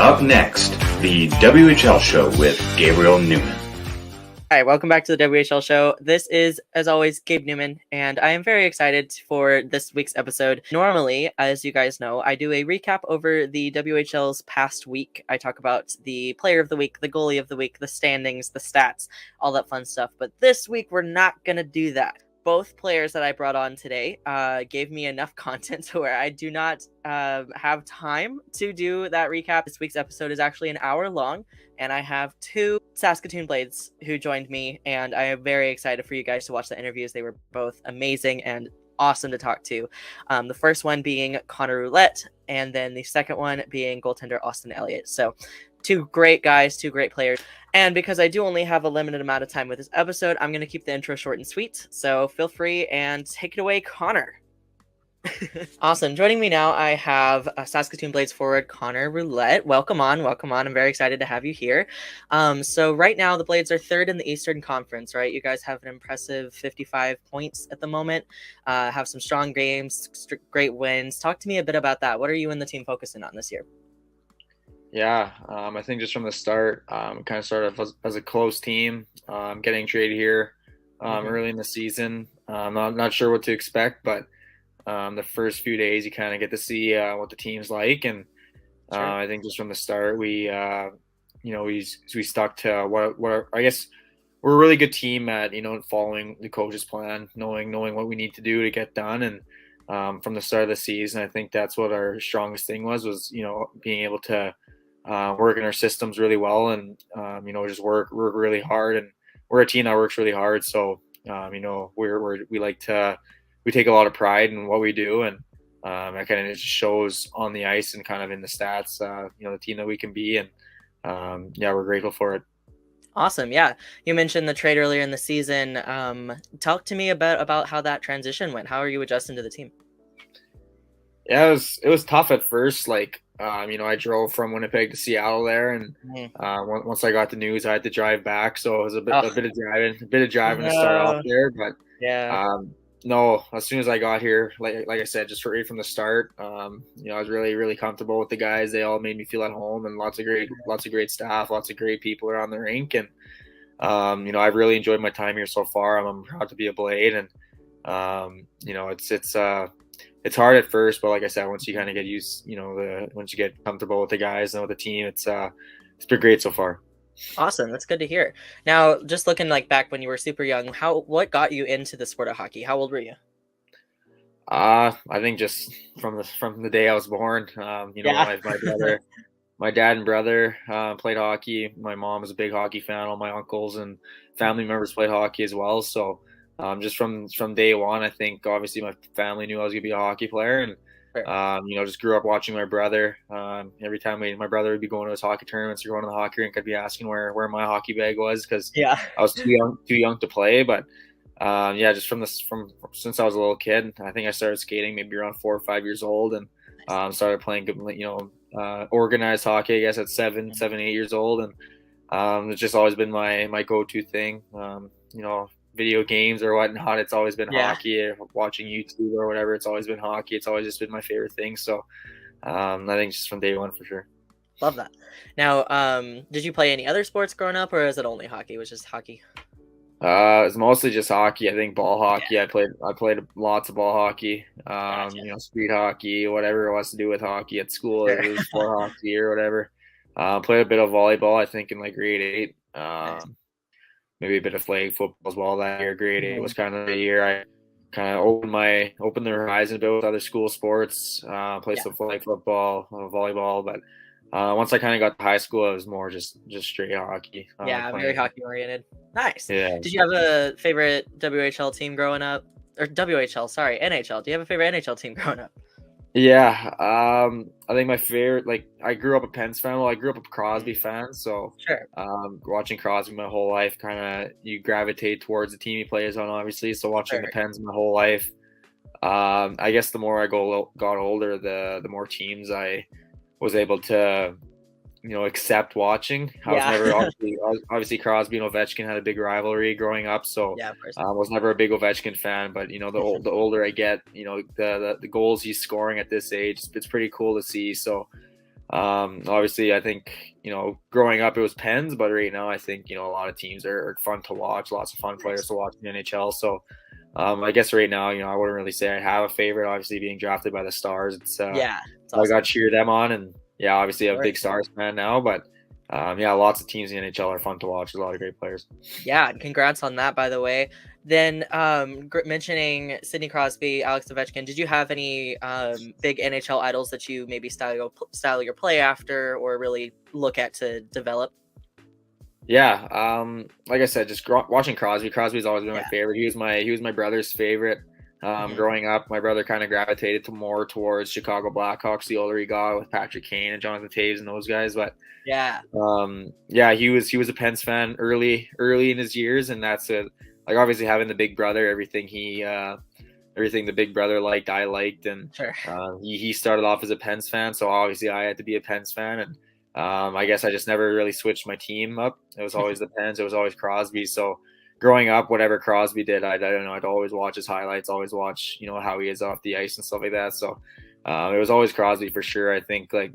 Up next, the WHL show with Gabriel Neumann. Hi, welcome back to the WHL show. This is, as always, Gabe Neumann, and I am very excited for this week's episode. Normally, as you guys know, I do a recap over the WHL's past week. I talk about the player of the week, the goalie of the week, the standings, the stats, all that fun stuff. But this week, we're not going to do that. Both players that I brought on today gave me enough content to where I do not have time to do that recap. This week's episode is actually an hour long, and I have two Saskatoon Blades who joined me, and I am very excited for you guys to watch the interviews. They were both amazing and awesome to talk to. The first one being Conner Roulette, and then the second one being goaltender Austin Elliott. So two great guys, two great players. And because I do only have a limited amount of time with this episode, I'm going to keep the intro short and sweet. So feel free and take it away, Conner. Awesome. Joining me now, I have Saskatoon Blades forward Conner Roulette. Welcome on. I'm very excited to have you here. So right now, the Blades are third in the Eastern Conference, right? You guys have an impressive 55 points at the moment, have some strong games, great wins. Talk to me a bit about that. What are you and the team focusing on this year? Yeah, I think just from the start, kind of started as a close team, getting traded here early in the season. Not sure what to expect, but the first few days you kind of get to see what the team's like, and sure. I think just from the start we stuck to what I guess we're a really good team at following the coach's plan, knowing what we need to do to get done, and from the start of the season, I think that's what our strongest thing was being able to work in our systems really well, and just work really hard. And we're a team that works really hard, so we take a lot of pride in what we do, and it kind of just shows on the ice and kind of in the stats. The team that we can be, and we're grateful for it. Awesome. Yeah, you mentioned the trade earlier in the season. Talk to me about how that transition went. How are you adjusting to the team? Yeah, it was tough at first. I drove from Winnipeg to Seattle there, and once I got the news, I had to drive back. So it was a bit of driving to start off there. But no, as soon as I got here, like I said, just right from the start, I was really, really comfortable with the guys. They all made me feel at home, and lots of great staff, lots of great people around the rink, and I've really enjoyed my time here so far. I'm proud to be a Blade, and it's hard at first, but like I said, once you kind of get used, once you get comfortable with the guys and with the team, it's been great so far. Awesome. That's good to hear. Now, just looking back when you were super young, what got you into the sport of hockey? How old were you? I think just from the day I was born, my dad and brother played hockey. My mom was a big hockey fan. All my uncles and family members played hockey as well. So just from day one, I think obviously my family knew I was gonna be a hockey player, and just grew up watching my brother. Every time my brother would be going to his hockey tournaments or going to the hockey rink, I'd be asking where my hockey bag was, because I was too young to play. But just from since I was a little kid, I think I started skating maybe around 4 or 5 years old, and started playing organized hockey, I guess, at 7, 8 years old, and it's just always been my go-to thing. Video games or whatnot, it's always been hockey. Watching YouTube or whatever, it's always been hockey. It's always just been my favorite thing. So I think just from day one, for sure. Love that. Now, did you play any other sports growing up, or is it only hockey? It was just hockey? It's mostly just hockey. I think ball hockey. I played lots of ball hockey. Street hockey, whatever it was to do with hockey at school. It was floor hockey or whatever. Played a bit of volleyball, I think, in grade 8. Maybe a bit of flag football as well that year. Grade 8 was kind of the year I kind of opened the horizon a bit with other school sports. Played some flag football, volleyball, but once I kind of got to high school, it was more just straight hockey. Very hockey oriented. Nice. Yeah. Did you have a favorite WHL team growing up? Or WHL, sorry, NHL. Do you have a favorite NHL team growing up? Yeah, I think my favorite, I grew up a Pens fan. Well, I grew up a Crosby fan, so sure. Watching Crosby my whole life, kind of you gravitate towards the team he plays on, obviously. So watching the Pens my whole life. I guess the more I got older, the more teams I was able to accept watching. I was never obviously Crosby and Ovechkin had a big rivalry growing up, so I was never a big Ovechkin fan. But the older I get, the goals he's scoring at this age, it's pretty cool to see. So Obviously, I think, growing up it was Pens, but right now I think, a lot of teams are fun to watch, lots of fun players to watch in the NHL. So I guess right now, I wouldn't really say I have a favorite. Obviously, being drafted by the Stars, it's It's I awesome. got to cheer them on, and yeah, obviously I'm a big Course. Stars fan now, but yeah, lots of teams in the NHL are fun to watch. There's a lot of great players. Yeah, congrats on that, by the way. Then, mentioning Sidney Crosby, Alex Ovechkin, did you have any big NHL idols that you maybe style your play after, or really look at to develop? Yeah, like I said, just watching Crosby. Crosby's always been my Yeah. favorite. He was my brother's favorite. Mhm. Growing up, my brother kind of gravitated to more towards Chicago Blackhawks the older he got, with Patrick Kane and Jonathan Toews and those guys. But Yeah, yeah, he was a Pens fan early in his years, and that's it. Like, obviously having the big brother, everything the big brother liked, I liked, and sure. he started off as a Pens fan, so obviously I had to be a Pens fan, and I guess I just never really switched my team up. It was always the Pens, it was always Crosby. So growing up, whatever Crosby did, I don't know, I'd always watch his highlights, always watch how he is off the ice and stuff like that. So it was always Crosby for sure. I think, like,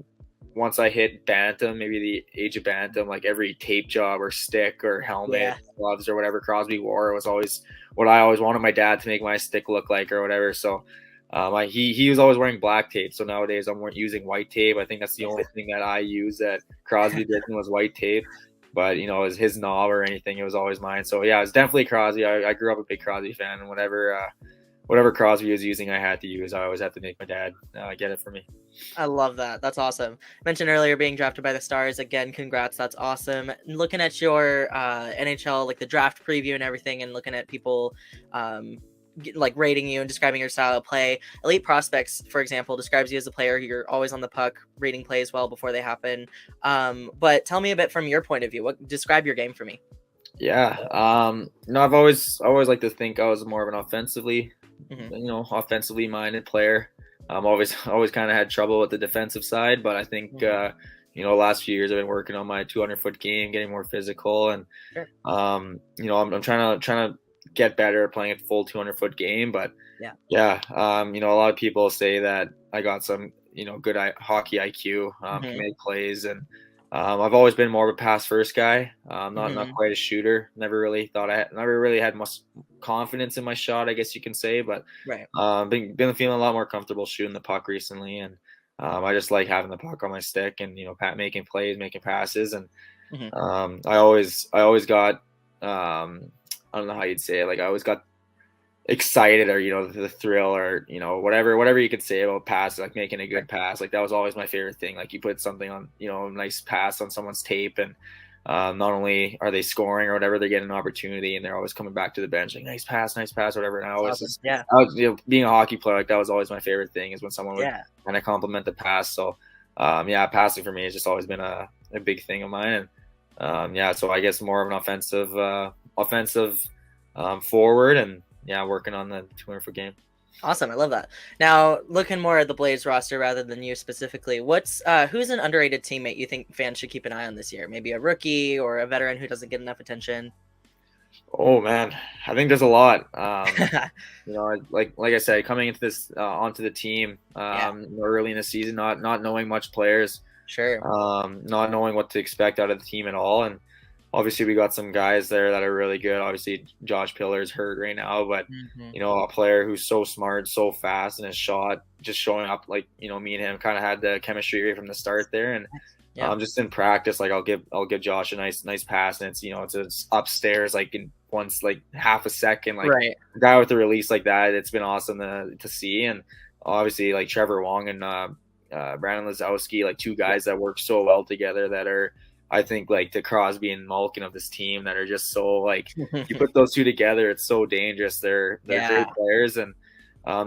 once I hit bantam, maybe the age of bantam, like every tape job or stick or helmet, Yeah. gloves or whatever Crosby wore, it was always what I always wanted my dad to make my stick look like or whatever. So he was always wearing black tape. So nowadays I'm using white tape. I think that's the only thing that I use that Crosby didn't was white tape. But it was his knob or anything, it was always mine. So yeah, it was definitely Crosby. I grew up a big Crosby fan, and whatever Crosby was using, I had to use. I always had to make my dad get it for me. I love that. That's awesome. Mentioned earlier being drafted by the Stars. Again, congrats. That's awesome. Looking at your NHL, like the draft preview and everything, and looking at people like rating you and describing your style of play. Elite Prospects, for example, describes you as a player who you're always on the puck, reading plays well before they happen. But tell me a bit from your point of view. Describe your game for me. Yeah. I've always liked to think I was more of an offensively minded player. Always kind of had trouble with the defensive side, but I think last few years I've been working on my 200-foot game, getting more physical, and Sure. I'm trying to get better at playing a full 200-foot game. But a lot of people say that I got some good hockey IQ, can make plays, and I've always been more of a pass first guy. Not quite a shooter. Never really had much confidence in my shot, I guess you can say. But Right. been feeling a lot more comfortable shooting the puck recently, and I just like having the puck on my stick and making plays, making passes, and I always got I don't know how you'd say it. Like, I always got excited, or the thrill, or whatever you could say about pass, like making a good pass. Like, that was always my favorite thing. Like, you put something on, a nice pass on someone's tape, and not only are they scoring or whatever, they get an opportunity, and they're always coming back to the bench like, nice pass, whatever. And I was Awesome. Yeah. being a hockey player, like, that was always my favorite thing, is when someone would kind of compliment the pass. So passing for me has just always been a big thing of mine. And so I guess more of an offensive forward, and working on the 200-foot game. Awesome. I love that. Now, looking more at the Blaze roster rather than you specifically, who's an underrated teammate you think fans should keep an eye on this year? Maybe a rookie or a veteran who doesn't get enough attention? Oh man, I think there's a lot. Like I said, coming into this onto the team early in the season, not knowing much players, Sure. not knowing what to expect out of the team at all, and obviously we got some guys there that are really good. Obviously Josh Piller's hurt right now, but a player who's so smart, so fast, and his shot just showing up. Like, me and him kind of had the chemistry right from the start there, and just in practice, like, I'll give Josh a nice pass, and it's upstairs, like, in once, like, half a second, like, a guy with a release like that. It's been awesome to see. And obviously, like, Trevor Wong and Brandon Lazowski, like, two guys that work so well together, that are, I think, like, the Crosby and Malkin of this team, that are just so, like, you put those two together, it's so dangerous. They're great players, and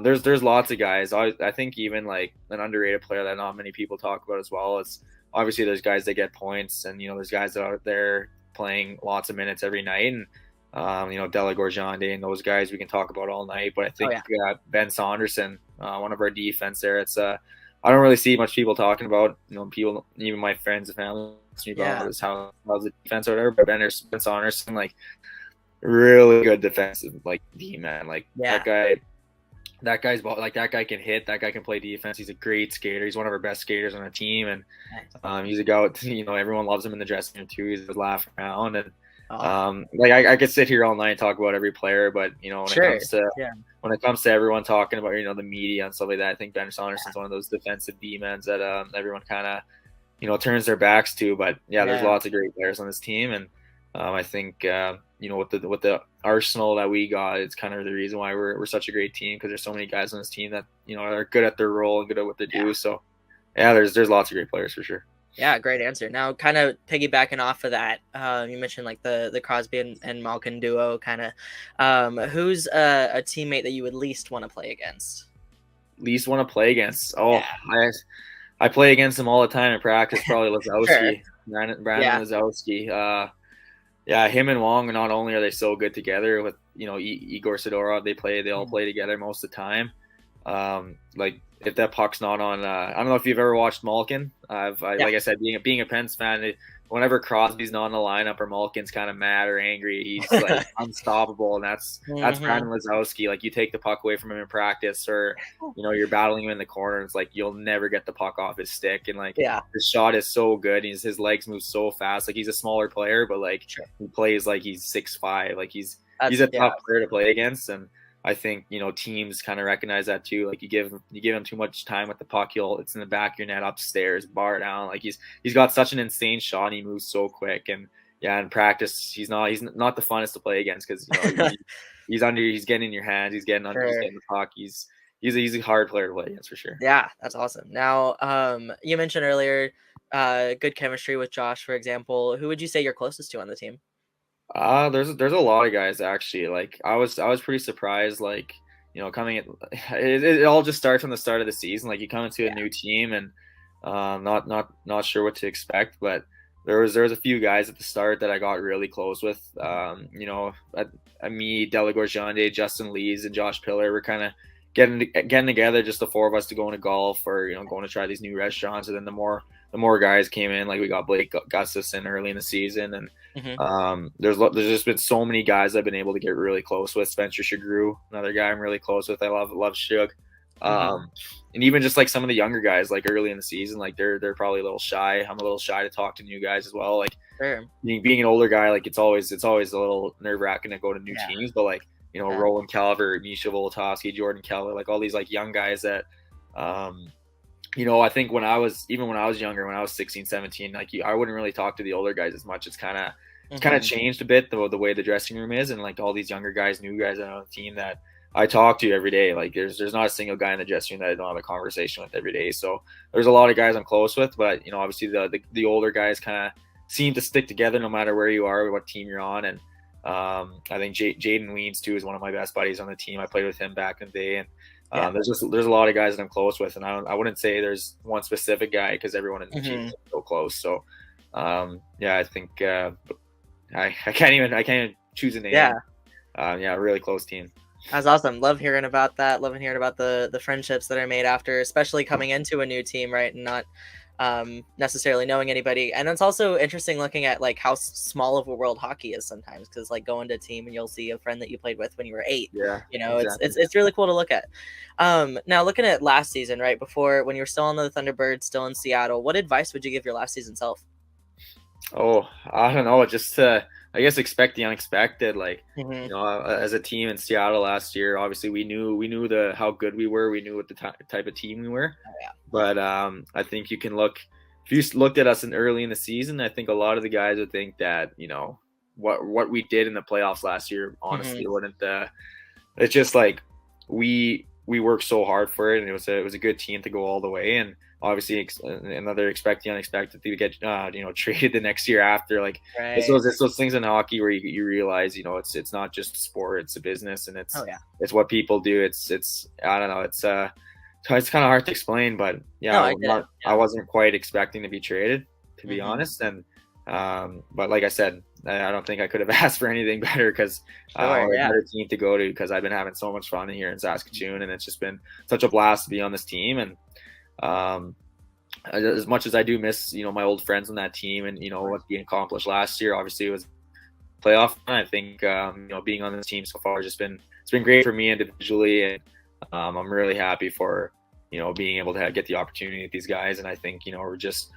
there's lots of guys. I think even, like, an underrated player that not many people talk about as well, is obviously there's guys that get points, and there's guys that are there playing lots of minutes every night, and Della Gorjande and those guys we can talk about all night. But I think Ben Saunderson, one of our defense there, it's I don't really see much people talking about, people, even my friends and family, me about how's the defense or whatever. But Ben Saunderson, like, really good defensive, like, D-man. Like, that guy, that guy's like that guy can hit. That guy can play defense. He's a great skater. He's one of our best skaters on the team, and he's a guy. Everyone loves him in the dressing room too. He's just laughing around, and like I could sit here all night and talk about every player, but when it comes to everyone talking about the media and stuff like that, I think Ben Saunderson's one of those defensive D-men that everyone kind of turns their backs to. But there's lots of great players on this team, and I think with the arsenal that we got, it's kind of the reason why we're such a great team, because there's so many guys on this team that are good at their role and good at what they do. So there's lots of great players for sure. Yeah, great answer. Now, kind of piggybacking off of that, you mentioned like the Crosby and Malkin duo. Kind of, who's a teammate that you would least want to play against? Least want to play against? I play against him all the time in practice. Probably Lazowski, Brandon Lazowski. Him and Wong. Not only are they so good together with Igor Sidorov, they all play together most of the time. Like if that puck's not on, I don't know if you've ever watched Malkin. Like I said, being a Pens fan, whenever Crosby's not in the lineup or Malkin's kind of mad or angry, he's like unstoppable, and that's Brandon Lazowski. Like you take the puck away from him in practice, or you're battling him in the corner, it's like you'll never get the puck off his stick, and like his shot is so good. His legs move so fast. Like he's a smaller player, but like he plays like he's 6'5". Like he's a tough player to play against, and I think teams kind of recognize that too. Like you give him too much time with the puck, it's in the back of your net, upstairs, bar down. Like he's got such an insane shot, and he moves so quick. And in practice he's not the funnest to play against, because he's getting in your hands, he's getting under, he's getting the puck. He's a hard player to play against for sure. Yeah, that's awesome. Now, you mentioned earlier good chemistry with Josh, for example. Who would you say you're closest to on the team? There's a lot of guys actually. Like I was pretty surprised. Like coming in, it all just starts from the start of the season. Like you come into a new team and not sure what to expect. But there was a few guys at the start that I got really close with. Me, Delagorjande, Justin Lees, and Josh Pillar were kind of getting together, just the four of us, to go into golf or going to try these new restaurants. And then the more guys came in, like we got Blake Gustafson early in the season, and there's just been so many guys I've been able to get really close with. Spencer Shagru, another guy I'm really close with. I love Shug. And even just like some of the younger guys, like early in the season, like they're probably a little shy. I'm a little shy to talk to new guys as well. Like being an older guy, like it's always a little nerve wracking to go to new teams, but like Roland Calvert, Misha Volotovsky, Jordan Keller, like all these like young guys that I think when I was younger, when I was 16, 17, like I wouldn't really talk to the older guys as much. It's kind of changed a bit the way the dressing room is, and like all these younger guys, new guys on the team that I talk to every day. Like there's not a single guy in the dressing room that I don't have a conversation with every day. So there's a lot of guys I'm close with, but obviously the older guys kind of seem to stick together no matter where you are or what team you're on. And I think Jaden Weens too is one of my best buddies on the team. I played with him back in the day, and there's a lot of guys that I'm close with, and I wouldn't say there's one specific guy, because everyone in the team is so close. So I think I can't even choose a name. Really close team. That's awesome. Love hearing about that. Loving hearing about the friendships that are made after, especially coming into a new team, right? And not necessarily knowing anybody. And it's also interesting looking at like how small of a world hockey is sometimes, because like going to a team and you'll see a friend that you played with when you were 8. Exactly. It's really cool to look at. Now looking at last season, right before, when you were still on the Thunderbirds, still in Seattle, what advice would you give your last season self? I don't know, just I guess expect the unexpected. Like as a team in Seattle last year, obviously we knew how good we were. We knew what the type of team we were. But I think you can look, if you looked at us early in the season, I think a lot of the guys would think that what we did in the playoffs last year honestly wouldn't. It's just like we worked so hard for it, and it was a good team to go all the way. And obviously another expect the unexpected to get traded the next year after. Like it's those things in hockey where you realize it's not just sport, it's a business, and it's what people do. It's I don't know, it's kind of hard to explain, but I wasn't quite expecting to be traded, to be honest. And but like I said, I don't think I could have asked for anything better, because a better team to go to, because I've been having so much fun here in Saskatoon, and it's just been such a blast to be on this team. And as much as I do miss my old friends on that team, and what we accomplished last year, obviously it was playoff. I think being on this team so far has just been, it's been great for me individually, and I'm really happy for, being able to get the opportunity with these guys. And I think, we're just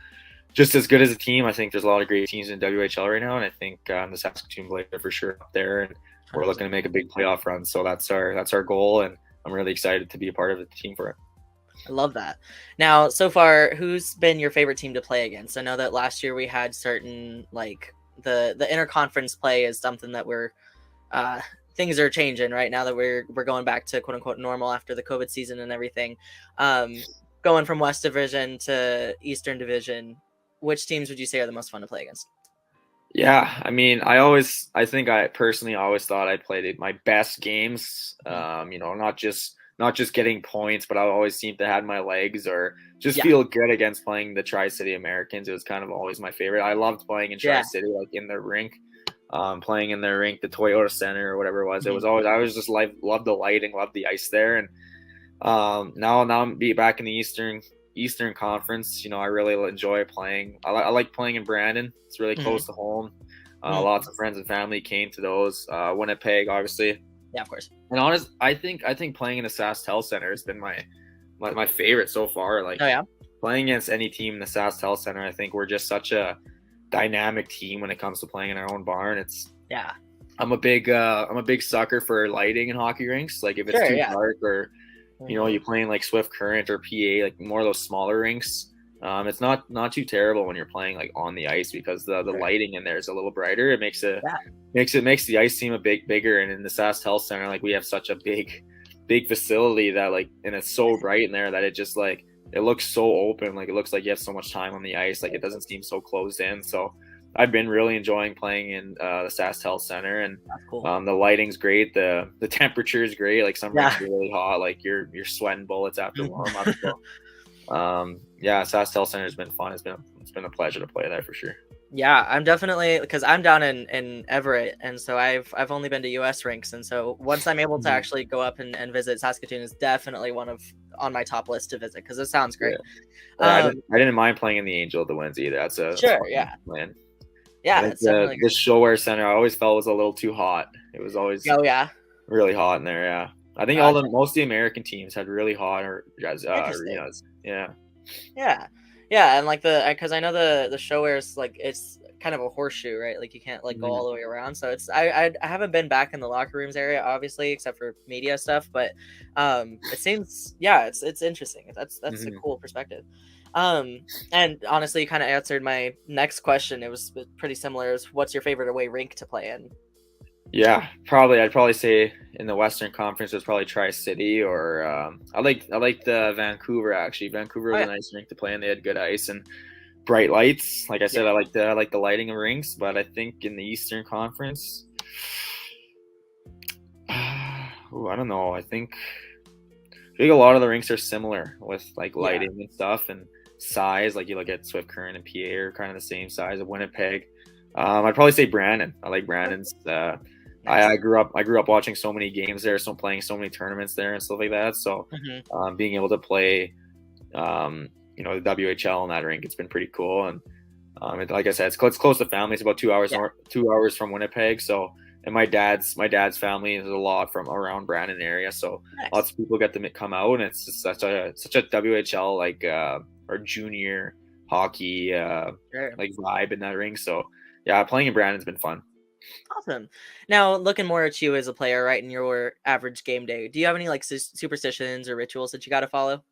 as good as a team. I think there's a lot of great teams in WHL right now. And I think the Saskatoon Blade are for sure up there. And we're looking to make a big playoff run. So that's our goal. And I'm really excited to be a part of the team for it. I love that. Now, so far, who's been your favorite team to play against? I know that last year we had certain, like, the interconference play is something that we're things are changing right now that we're going back to quote unquote normal after the COVID season and everything. Going from West Division to Eastern Division, which teams would you say are the most fun to play against? Yeah, I mean, I personally always thought I played my best games. Not just getting points, but I always seemed to have my legs or just feel good against playing the Tri-City Americans. It was kind of always my favorite. I loved playing in Tri-City, like in the rink, playing in the rink, the Toyota Center or whatever it was. It was always, I was just loved the lighting, loved the ice there. And now I'm back in the Eastern Conference. I really enjoy playing. I like playing in Brandon. It's really close to home. Lots of friends and family came to those. Winnipeg, obviously. Yeah, of course. And I think playing in the Saskatoon-centric has been my favorite so far. Like, playing against any team in the Saskatoon-centric, I think we're just such a dynamic team when it comes to playing in our own barn. I'm a big sucker for lighting in hockey rinks. Like if it's too dark or you're playing like Swift Current or PA, like more of those smaller rinks. It's not too terrible when you're playing like on the ice because the lighting in there is a little brighter. It makes the ice seem a bit bigger. And in the Saskatoon-centric, like we have such a big facility that like, and it's so bright in there that it just like, it looks so open. Like it looks like you have so much time on the ice. Like it doesn't seem so closed in. So I've been really enjoying playing in the Saskatoon-centric, and the lighting's great. The temperature is great. Like some rinks are really hot. Like you're sweating bullets after warm up. So, Saskatoon-centric has been fun. It's been a pleasure to play there for sure. Yeah, I'm definitely, because I'm down in Everett, and so I've only been to US rinks, and so once I'm able to actually go up and visit Saskatoon is definitely on my top list to visit because it sounds great. I didn't mind playing in the Angel of the Winds either. That's a plan. Yeah, it's definitely the Showwear Center I always felt was a little too hot. It was always really hot in there. Yeah, I think most of the American teams had really hot arenas. Yeah, and like because I know the Showwear's like it's kind of a horseshoe, right? Like you can't like go all the way around. So it's I haven't been back in the locker rooms area, obviously, except for media stuff. But it seems it's interesting. That's a cool perspective. And honestly, you kind of answered my next question. It was pretty similar. What's your favorite away rink to play in? Yeah, I'd probably say in the Western Conference it's probably Tri-City or I like the Vancouver actually. Vancouver was a nice rink to play in. They had good ice and bright lights. Like I said, I like the lighting of rinks, but I think in the Eastern Conference, I don't know. I think a lot of the rinks are similar with like lighting and stuff and size. Like you look at Swift Current and PA are kind of the same size of Winnipeg. I'd probably say Brandon. I like Brandon's. I grew up watching so many games there, so playing so many tournaments there and stuff like that. So being able to play, the WHL in that rink, it's been pretty cool. And like I said, it's close to family. It's about 2 hours 2 hours from Winnipeg. So and my dad's family is a lot from around Brandon area. So lots of people get to come out, and it's just such a WHL like or junior hockey like vibe in that rink. So yeah, playing in Brandon's been fun. Awesome. Now, looking more at you as a player, right, in your average game day, do you have any like superstitions or rituals that you got to follow?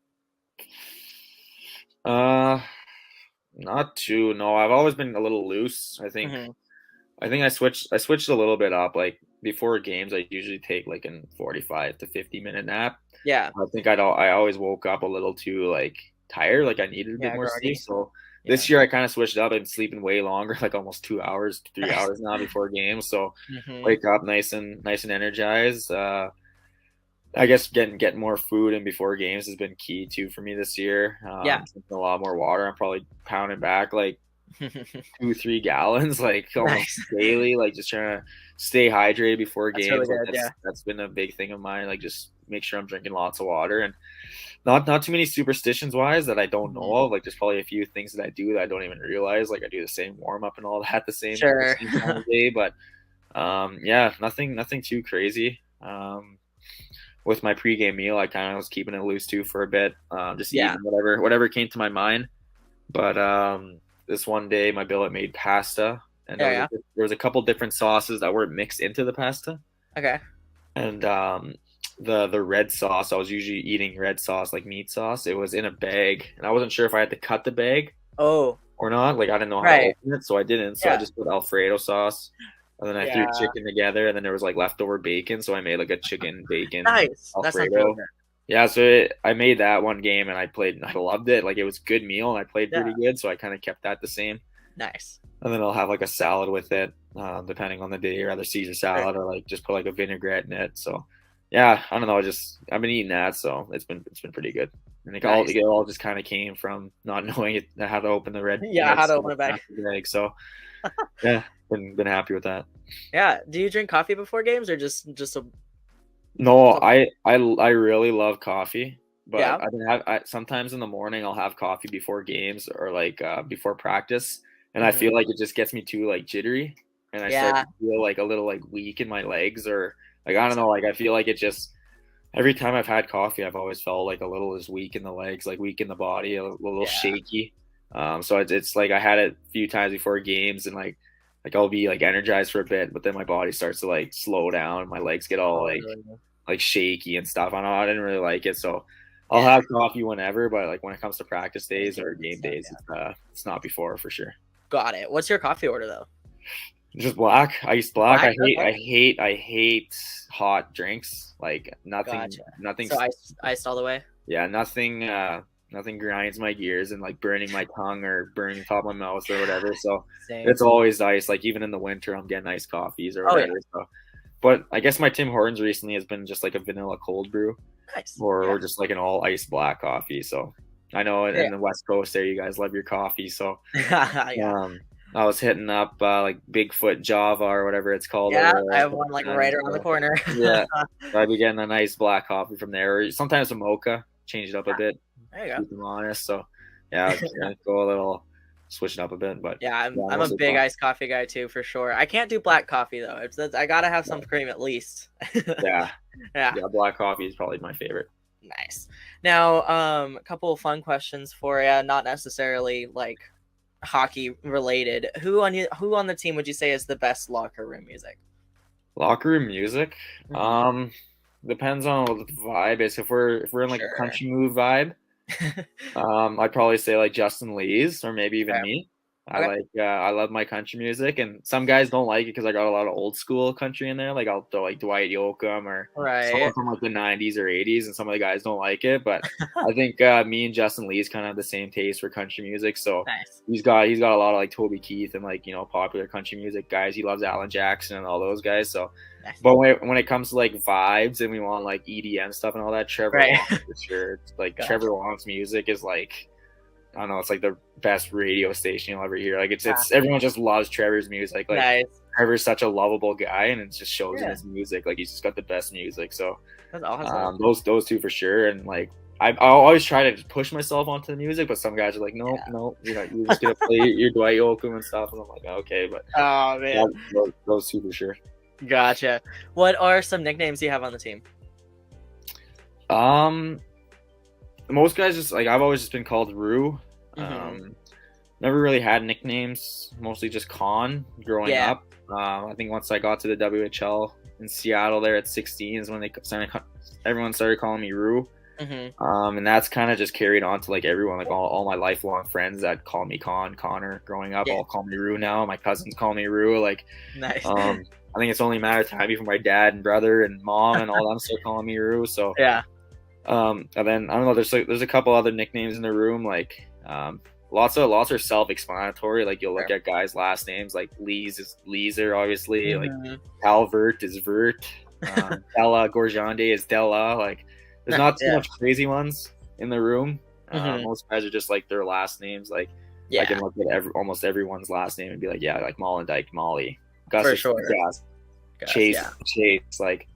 Not too. No, I've always been a little loose. I think I switched a little bit up. Like before games, I usually take like a 45 to 50-minute nap. Yeah. I think I always woke up a little too like tired. Like I needed a bit more sleep. So this year I kind of switched up. I'm sleeping way longer, like almost 2 hours, 3 hours now before games. So wake up nice and energized. I guess getting more food in before games has been key too for me this year. Drinking a lot more water. I'm probably pounding back like 2-3 gallons like almost daily, like just trying to stay hydrated before games. Really good, that's been a big thing of mine. Like just make sure I'm drinking lots of water, and not too many superstitions wise that I don't know of. Like there's probably a few things that I do that I don't even realize. Like I do the same warm up and all that the same time of day, but nothing too crazy. with my pregame meal, I kind of was keeping it loose too for a bit, just Yeah. eating whatever came to my mind. But this one day, my billet made pasta, and Yeah. there was a couple different sauces that weren't mixed into the pasta. Okay. And the red sauce, I was usually eating red sauce, like meat sauce. It was in a bag, and I wasn't sure if I had to cut the bag Oh. or not. Like I didn't know how to Right. open it, so I didn't. So I Yeah. just put Alfredo sauce, and then I threw Yeah. chicken together, and then there was like leftover bacon, so I made like a chicken bacon Nice. That sounds really Alfredo. good. Yeah, so I made that one game, and I played, and I loved it. Like it was a good meal, and I played Yeah. pretty good, so I kind of kept that the same. Nice. And then I'll have like a salad with it, depending on the day, or either Caesar salad or like just put like a vinaigrette in it. So yeah, I don't know. I've been eating that, so it's been pretty good. And it all just kind of came from not knowing how to open the red. Yeah, how to open a bag. So yeah, been happy with that. Yeah. Do you drink coffee before games or just a? No, I really love coffee, but Yeah. I sometimes in the morning I'll have coffee before games or like before practice, and I feel like it just gets me too like jittery, and I start to feel like a little like weak in my legs, or like I don't know, like I feel like it just every time I've had coffee, I've always felt like a little as weak in the legs, like weak in the body, a little shaky. So it's like I had it a few times before games, and like I'll be like energized for a bit, but then my body starts to like slow down, my legs get all like shaky and stuff. I didn't really like it, so I'll have coffee whenever, but like when it comes to practice days or game days, it's not before for sure. Got it. What's your coffee order though? Just black, iced black. Okay. I hate hot drinks. Like nothing. So iced all the way. Yeah, nothing grinds my gears and like burning my tongue or burning the top of my mouth or whatever. So it's always ice. Like even in the winter, I'm getting iced coffees or whatever. So, but I guess my Tim Hortons recently has been just like a vanilla cold brew, or just like an all iced black coffee. So I know in the West Coast there, you guys love your coffee. So I was hitting up like Bigfoot Java or whatever it's called. Yeah, I have one like right around the corner. Yeah, so I'd be getting a nice black coffee from there, or sometimes a mocha. Change it up a bit. There you go. Keep them honest. So yeah, go a little switch it up a bit. But yeah, I'm a big iced coffee guy too, for sure. I can't do black coffee though. I gotta have some cream at least. yeah, black coffee is probably my favorite. Nice. Now, a couple of fun questions for you. Not necessarily like hockey related. Who on the team would you say is the best locker room music? Locker room music? Depends on what the vibe is. If we're in like a country move vibe, I'd probably say like Justin Lee's or maybe even me. I love my country music, and some guys don't like it because I got a lot of old school country in there. Like I'll throw like Dwight Yoakam or someone from like the 90s or 80s, and some of the guys don't like it. But I think me and Justin Lee's kind of have the same taste for country music. So he's got a lot of like Toby Keith and like popular country music guys. He loves Alan Jackson and all those guys. So, but when it comes to like vibes and we want like EDM stuff and all that, Trevor Long for sure. Like Trevor Long's music is like, I don't know, it's like the best radio station you'll ever hear. Like it's everyone just loves Trevor's music. Like Trevor's such a lovable guy, and it just shows in his music. Like he's just got the best music. So that's awesome. Those two for sure. And like I always try to push myself onto the music, but some guys are like, no, you're just gonna play your Dwight Yoakam and stuff. And I'm like, okay, but oh man, those two for sure. Gotcha. What are some nicknames you have on the team? Most guys just like I've always just been called Rue. Never really had nicknames. Mostly just Con growing up. I think once I got to the WHL in Seattle there at 16 is when everyone started calling me Rue. And that's kind of just carried on to like everyone, like all my lifelong friends that call me Connor growing up all call me Rue now. My cousins call me Rue. Like nice. I think it's only a matter of time before my dad and brother and mom and all them start calling me Rue. So and then I don't know. There's a couple other nicknames in the room. Like lots are self-explanatory. Like you'll look at guys' last names. Like Lee's is Leeser, obviously. Like Calvert is Vert. Della Gorjande is Della. Like there's not too much crazy ones in the room. Most guys are just like their last names. Like I can look at almost everyone's last name and be like, like Mollendijk, Molly. Gus for sure. Gus. Chase. Like.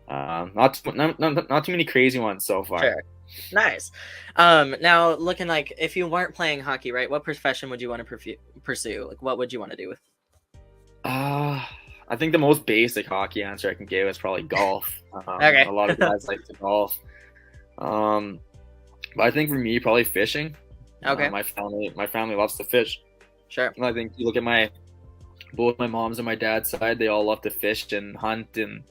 Not too many crazy ones so far. Sure. Nice. Now looking like if you weren't playing hockey, right? What profession would you want to pursue? Like, what would you want to do with? I I think the most basic hockey answer I can give is probably golf. Okay. A lot of guys like to golf. But I think for me, probably fishing. Okay. My family loves to fish. Sure. I think you look at both my mom's and my dad's side, they all love to fish and hunt and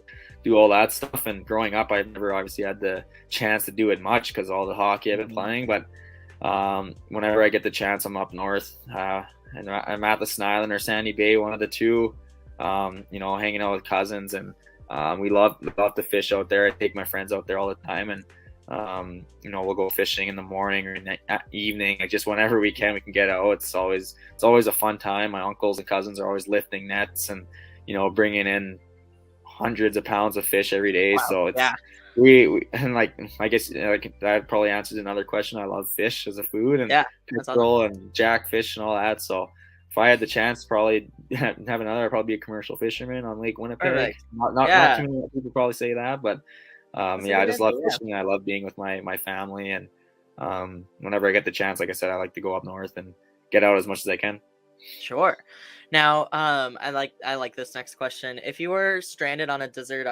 do all that stuff. And growing up, I've never obviously had the chance to do it much because of all the hockey I've been playing. But whenever I get the chance, I'm up north and I'm at the Sniland or Sandy Bay, one of the two, hanging out with cousins. And we love to fish out there. I take my friends out there all the time. And we'll go fishing in the morning or in the evening. Like just whenever we can get out. It's always a fun time. My uncles and cousins are always lifting nets and bringing in hundreds of pounds of fish every day. Wow. So it's we and like I guess that probably answers another question. I love fish as a food and pickerel and jackfish and all that. So if I had the chance, probably have another, I'd probably be a commercial fisherman on Lake Winnipeg. Perfect. Not too many people probably say that, but I just love fishing. I love being with my family, and whenever I get the chance, like I said, I like to go up north and get out as much as I can. Sure. Now, I like this next question. If you were stranded on a desert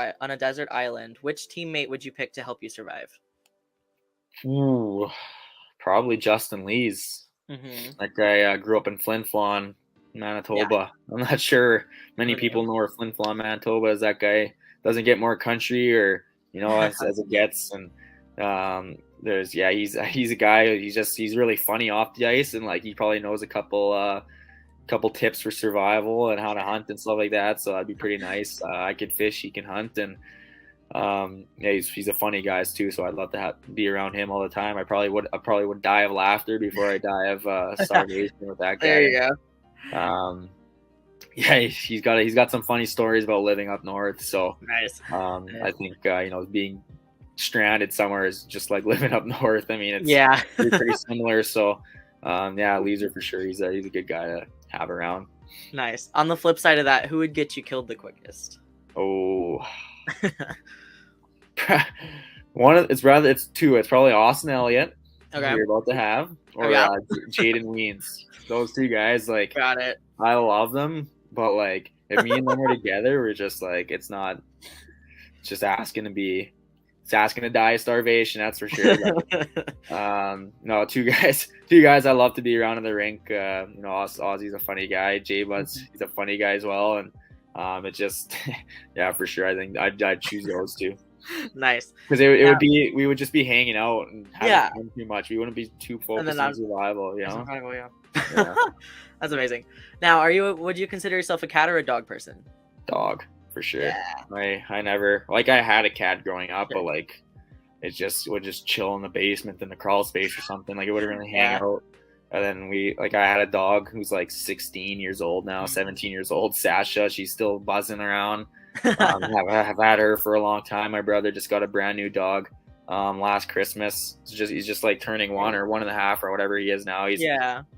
island, which teammate would you pick to help you survive? Ooh, probably Justin Lees. That guy grew up in Flin Flon, Manitoba. I'm not sure many people know where Flin Flon, Manitoba is. That guy doesn't get more country or as it gets. And he's a guy. He's really funny off the ice, and like he probably knows a couple tips for survival and how to hunt and stuff like that. So that'd be pretty nice. I could fish, he can hunt, and he's a funny guy too. So I'd love to be around him all the time. I probably would die of laughter before I die of starvation with that guy. There you go. He's got some funny stories about living up north. So nice. I think being stranded somewhere is just like living up north. I mean, it's pretty similar. So Leeser for sure. He's a good guy to have around. Nice. On the flip side of that, who would get you killed the quickest? Oh, it's two. It's probably Austin Elliott. Okay. You're about to have, or Jaden Weens. Those two guys, like, got it. I love them, but like if me and them are together, we're just like it's just asking to die of starvation, that's for sure. No, two guys I love to be around in the rink. Ozzy's a funny guy. J-Bud's he's a funny guy as well, and it just for sure. I think I'd choose those two. Nice, because we would just be hanging out and having fun too much. We wouldn't be too focused on survival. That's amazing. Now, would you consider yourself a cat or a dog person? Dog. For sure. I never I had a cat growing up, but like it would just chill in the basement in the crawl space or something. Like it wouldn't really hang out. And then I had a dog who's like 16 years old now, 17 years old, Sasha. She's still buzzing around. I've had her for a long time. My brother just got a brand new dog last Christmas. He's just like turning 1 or 1.5 or whatever he is now. He's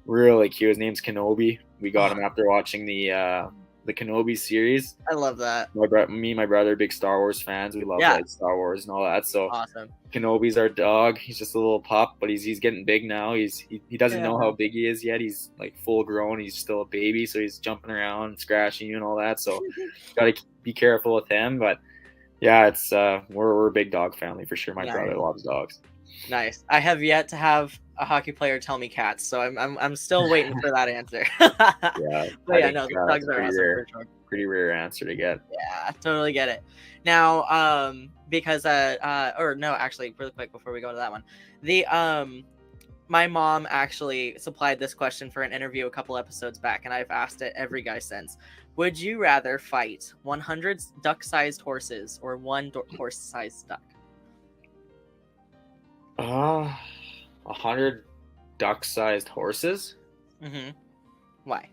really cute. His name's Kenobi. We got him after watching the Kenobi series. I love that. Me and my brother are big Star Wars fans. We love like Star Wars and all that. So awesome. Kenobi's our dog. He's just a little pup, but he's getting big now. He doesn't know how big he is yet. He's like full grown. He's still a baby, so he's jumping around, scratching you and all that. So gotta be careful with him. But it's we're a big dog family for sure. My brother loves dogs. Nice. I have yet to have a hockey player tell me cats, so I'm still waiting for that answer. Dogs are awesome. Pretty rare answer to get. Yeah, totally get it. Now, because actually, really quick before we go to that one, my mom actually supplied this question for an interview a couple episodes back, and I've asked it every guy since. Would you rather fight 100 duck-sized horses or one horse-sized duck? 100 duck-sized horses? Why?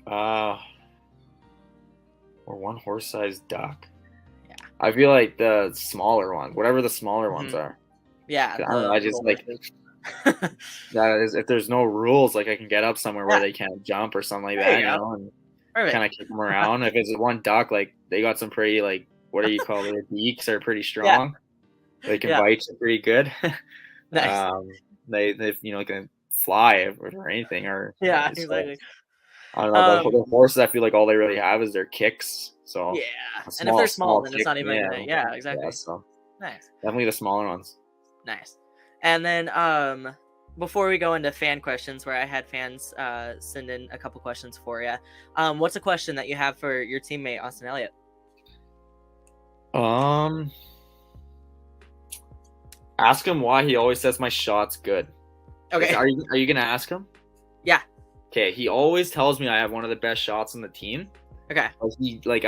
Or one horse-sized duck. Yeah. I feel like the smaller ones, whatever the smaller ones are. Yeah. I don't know. I just like that is if there's no rules, like I can get up somewhere where they can't jump or something like that, and kind of kick them around. If it's one duck, like they got some pretty like what do you call it? Their beaks are pretty strong. They can bite you pretty good. Nice. They can fly or anything or exactly. I don't know. The horses, I feel like all they really have is their kicks. So Yeah, and if they're small, then kick, it's not even yeah, gonna. Yeah, exactly. yeah. So Nice. definitely the smaller ones. Nice. And then before we go into fan questions, where I had fans send in a couple questions for you, what's a question that you have for your teammate Austin Elliott? Ask him why he always says my shot's good. Okay. Are you gonna ask him? Yeah. Okay. He always tells me I have one of the best shots on the team. Okay.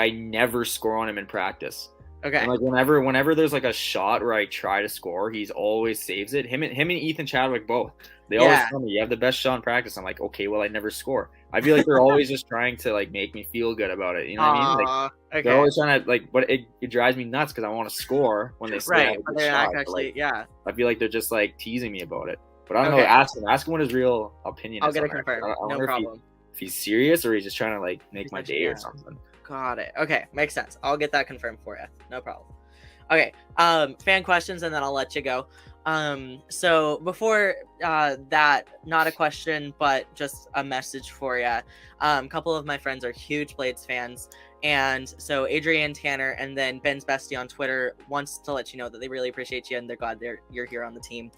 I never score on him in practice. Okay. And like whenever there's like a shot where I try to score, he's always saves it. Him and Ethan Chadwick both. They always tell me you have the best shot in practice. I'm like, okay, well I never score. I feel like they're always just trying to like make me feel good about it. You know what I mean? Like okay. they're always trying to like, but it drives me nuts because I want to score when they say I have a but good they're shot. not actually. Like, I feel like they're just like teasing me about it. But I don't know. Ask him what his real opinion I'll is. get it confirmed. No problem. If he's serious or he's just trying to like make my day or something. Got it. Okay, makes sense. I'll get that confirmed for you. No problem. Okay, fan questions, and then I'll let you go. So before that, not a question, but just a message for you. A couple of my friends are huge Blades fans, and so Adrian, Tanner, and then Ben's Bestie on Twitter wants to let you know that they really appreciate you and they're glad you're here on the team.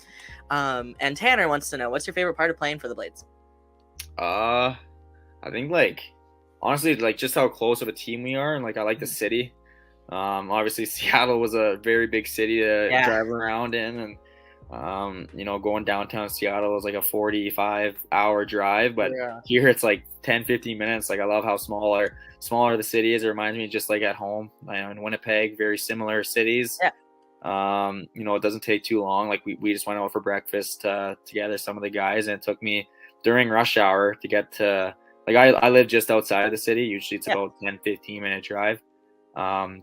And Tanner wants to know, what's your favorite part of playing for the Blades? I think like honestly, like just how close of a team we are, and like I like the city. Obviously Seattle was a very big city to drive around in, and going downtown Seattle was like a 45-hour drive, but here it's like 10-15 minutes. Like I love how smaller the city is. It reminds me just like at home, in Winnipeg, very similar cities. It doesn't take too long. Like we just went out for breakfast together, some of the guys, and it took me during rush hour to get to, like I live just outside of the city. Usually it's about 10-15 minute drive.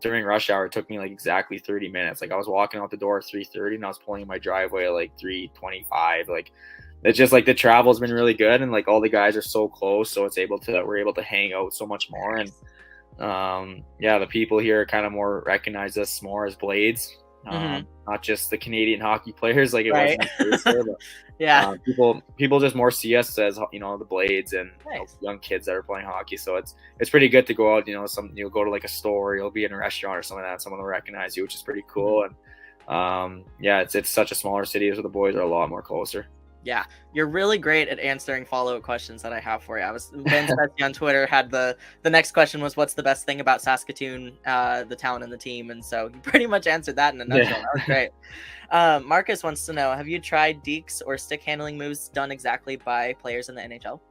During rush hour it took me like exactly 30 minutes. Like I was walking out the door at 3:30 and I was pulling in my driveway at like 3:25. Like it's just like the travel's been really good, and like all the guys are so close, so we're able to hang out so much more. And the people here kind of more recognize us more as Blades, not just the Canadian hockey players like it was in the case there, but people just more see us as the Blades and young kids that are playing hockey. So it's pretty good to go out, you'll go to like a store, you'll be in a restaurant or something like that, someone will recognize you, which is pretty cool. And it's such a smaller city, so the boys are a lot more closer. Yeah, you're really great at answering follow-up questions that I have for you. Ben Spetsy on Twitter had the next question was, what's the best thing about Saskatoon, the town and the team? And so you pretty much answered that in a nutshell. That was great. Marcus wants to know, have you tried dekes or stick handling moves done exactly by players in the NHL?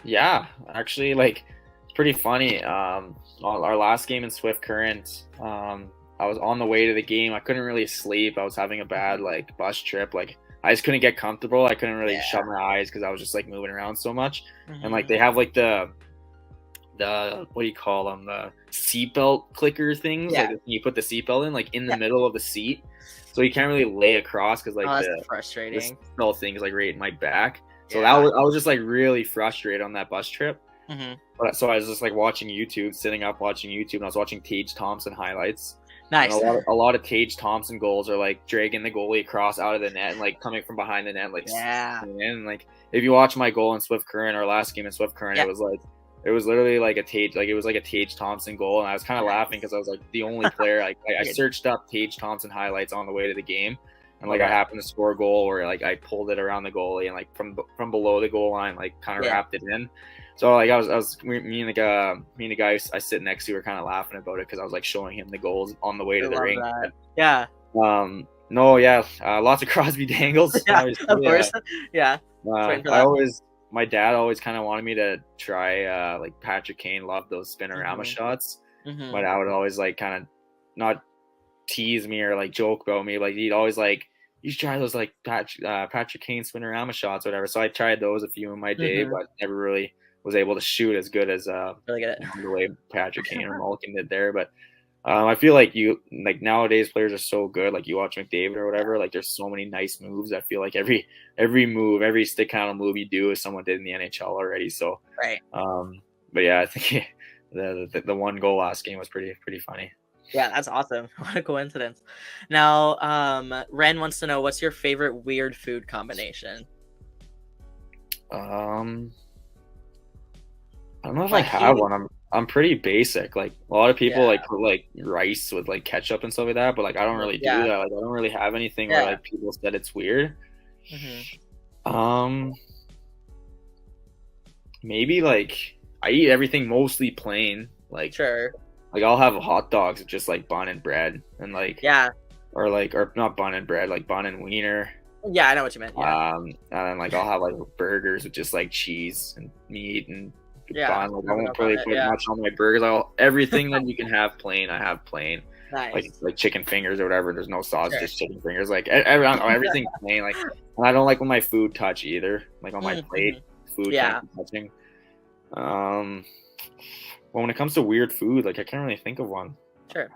Yeah, actually, like it's pretty funny. Our last game in Swift Current, I was on the way to the game. I couldn't really sleep. I was having a bad like bus trip. Like I just couldn't get comfortable. I couldn't really shut my eyes because I was just like moving around so much. And like they have like the what do you call them? The seatbelt clicker things. Like you put the seatbelt in like in the middle of the seat, so you can't really lay across because like that's frustrating. The seatbelt thing is like right in my back. So I was just like really frustrated on that bus trip. But so I was just like sitting up watching YouTube, and I was watching Tage Thompson highlights. Nice. And a lot of Tage Thompson goals are like dragging the goalie across out of the net and like coming from behind the net, like and like if you watch my goal in Swift Current, our last game in Swift Current, it was literally like a Tage Thompson goal, and I was kind of laughing because I was like the only player. I searched up Tage Thompson highlights on the way to the game, and like I happened to score a goal where like I pulled it around the goalie and like from below the goal line, like kind of wrapped it in. So like me and the guy I sit next to were kind of laughing about it because I was like showing him the goals on the way to the ring. Lots of Crosby dangles. Of course. My dad always kind of wanted me to try like Patrick Kane loved those spinorama shots. My dad would always like kind of not tease me or like joke about me. Like he'd always like, you should try those like Patrick Kane spinorama shots, whatever. So I tried those a few in my day, but never really was able to shoot as good as the way Patrick Kane or Malkin did there. But I feel like nowadays players are so good. Like you watch McDavid or whatever, like there's so many nice moves. I feel like every move, every stick handle move you do is someone did in the NHL already. So but yeah, I think the one goal last game was pretty funny. Yeah, that's awesome. What a coincidence. Now, Ren wants to know, what's your favorite weird food combination? I don't know if I Like, have one. I'm pretty basic. Like a lot of people yeah, like put like rice with like ketchup and stuff like that, but like I don't really do yeah, that. Like I don't really have anything where yeah. like people said it's weird. Hmm. Um, maybe like I eat everything mostly plain. Sure. Like I'll have hot dogs with just like bun and bread and like Yeah. or not bun and bread, like bun and wiener. Yeah, I know what you meant. Yeah. And then like I'll have like burgers with just like cheese and meat and Yeah. bun. Like I Rubbing won't up on really it. put Yeah. much on my burgers. Everything that you can have plain, I have plain. Nice. Like chicken fingers or whatever. There's no sauce, Sure. just chicken fingers. Like I don't know, everything plain. Like and I don't like when my food touch either. Like on my plate, food Yeah. can't be touching. Well, when it comes to weird food, like I can't really think of one. Sure.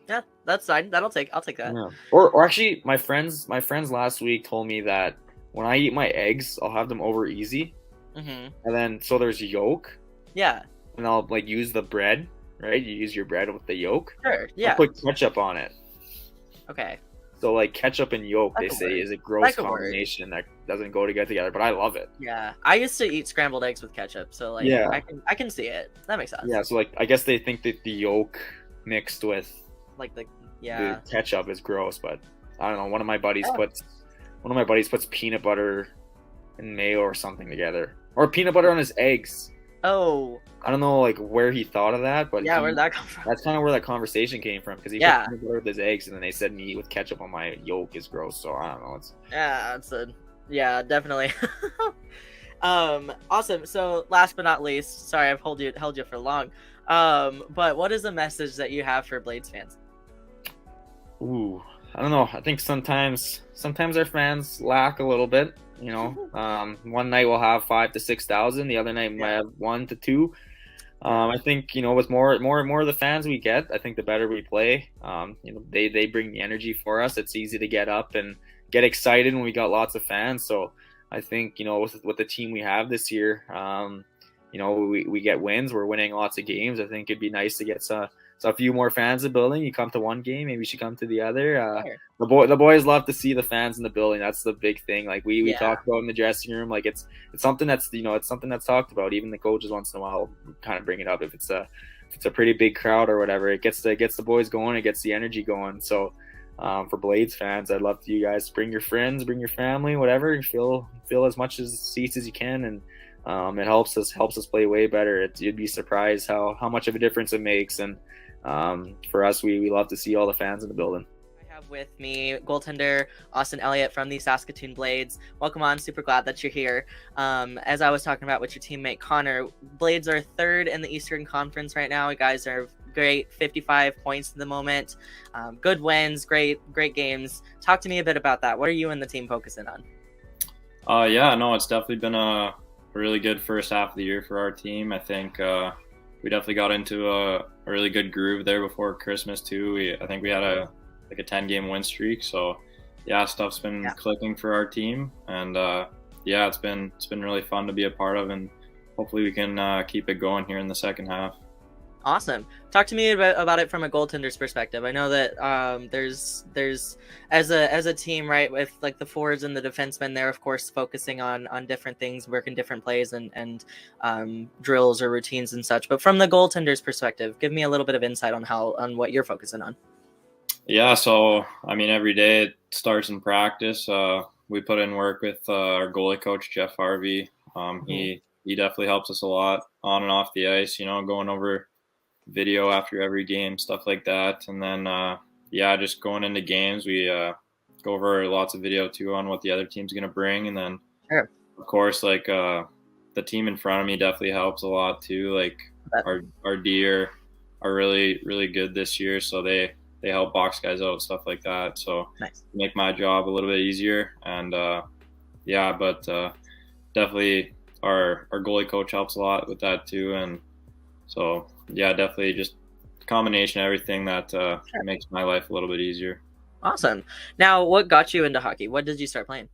Yeah, that's fine. I'll take that. Yeah. Or actually, my friends last week told me that when I eat my eggs, I'll have them over easy, Hmm. and then so there's yolk, Yeah. and I'll like use the bread, right? You use your bread with the yolk. Sure. I'll Yeah. put ketchup on it. Okay. So like ketchup and yolk, That they could say, work. is a gross That could work. combination that doesn't go together, but I love it. Yeah. I used to eat scrambled eggs with ketchup, so like Yeah. I can see it. That makes sense. Yeah. So like I guess they think that the yolk mixed with Like the the ketchup is gross, but I don't know. One of my buddies Oh. puts peanut butter and mayo or something together, or peanut butter on his eggs. Oh. I don't know like where he thought of that, but Yeah, where'd that come from? that's kind of where that conversation came from because he Yeah. put peanut butter with his eggs, and then they said meat with ketchup on my yolk is gross. So I don't know. Yeah, definitely. Awesome. So last but not least, sorry I've held you for long. But what is the message that you have for Blades fans? Ooh, I don't know. I think sometimes our fans lack a little bit. You know, one night we'll have 5,000 to 6,000. The other night we might have 1 to 2. I think with more of the fans we get, I think the better we play. They bring the energy for us. It's easy to get up and get excited when we got lots of fans. So I think with the team we have this year, we get wins. We're winning lots of games. I think it'd be nice to get a few more fans in the building. You come to one game, maybe you should come to the other. Sure. The boys love to see the fans in the building. That's the big thing. Like we Yeah. talk about in the dressing room. Like it's something that's it's something that's talked about. Even the coaches once in a while kind of bring it up if it's a pretty big crowd or whatever. It gets the boys going. It gets the energy going. So for Blades fans, I'd love you guys to bring your friends, bring your family, whatever. Fill as much seats as you can, and it helps us play way better. You'd be surprised how much of a difference it makes. And for us, we love to see all the fans in the building. I have with me goaltender Austin Elliott from the Saskatoon Blades. Welcome on. Super glad that you're here. As I was talking about with your teammate Connor, Blades are third in the Eastern Conference right now. You guys are great, 55 points at the moment. Good wins, great games. Talk to me a bit about that. What are you and the team focusing on? Yeah, no, it's definitely been a really good first half of the year for our team. I think we definitely got into a really good groove there before Christmas too. I think we had a 10-game win streak. So yeah, stuff's been clicking for our team, and it's been really fun to be a part of, and hopefully we can keep it going here in the second half. Awesome. Talk to me about it from a goaltender's perspective. I know that there's as a team, right, with like the forwards and the defensemen, they're of course focusing on different things, working different plays and drills or routines and such. But from the goaltender's perspective, give me a little bit of insight on what you're focusing on. Yeah, so I mean, every day it starts in practice. We put in work with our goalie coach Jeff Harvey. He definitely helps us a lot on and off the ice. Going over video after every game, stuff like that. And then just going into games, we go over lots of video too on what the other team's going to bring. And then of course, like the team in front of me definitely helps a lot too. Like our D are really, really good this year, so they help box guys out, stuff like that. So make my job a little bit easier. And definitely our goalie coach helps a lot with that too. And so yeah, definitely just a combination of everything that makes my life a little bit easier. Awesome. Now, what got you into hockey? What did you start playing?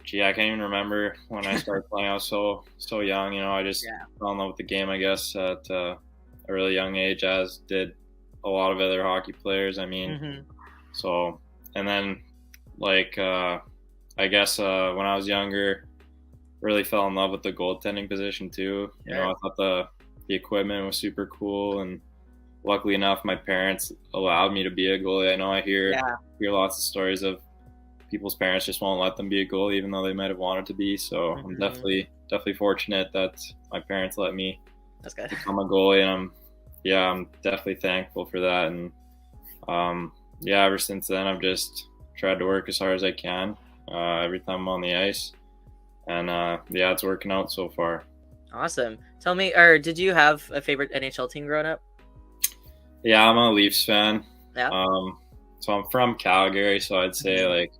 Gee, I can't even remember when I started playing. I was so young. I just fell in love with the game, I guess, at a really young age, as did a lot of other hockey players. I mean, so, and then like I guess when I was younger, really fell in love with the goaltending position too. You know, I thought the equipment was super cool, and luckily enough, my parents allowed me to be a goalie. I know I hear lots of stories of people's parents just won't let them be a goalie, even though they might have wanted to be. So I'm definitely fortunate that my parents let me become a goalie, and I'm definitely thankful for that. And ever since then, I've just tried to work as hard as I can every time I'm on the ice, and it's working out so far. Awesome. Tell me, or did you have a favorite NHL team growing up? Yeah, I'm a Leafs fan. Yeah. So I'm from Calgary, so I'd say like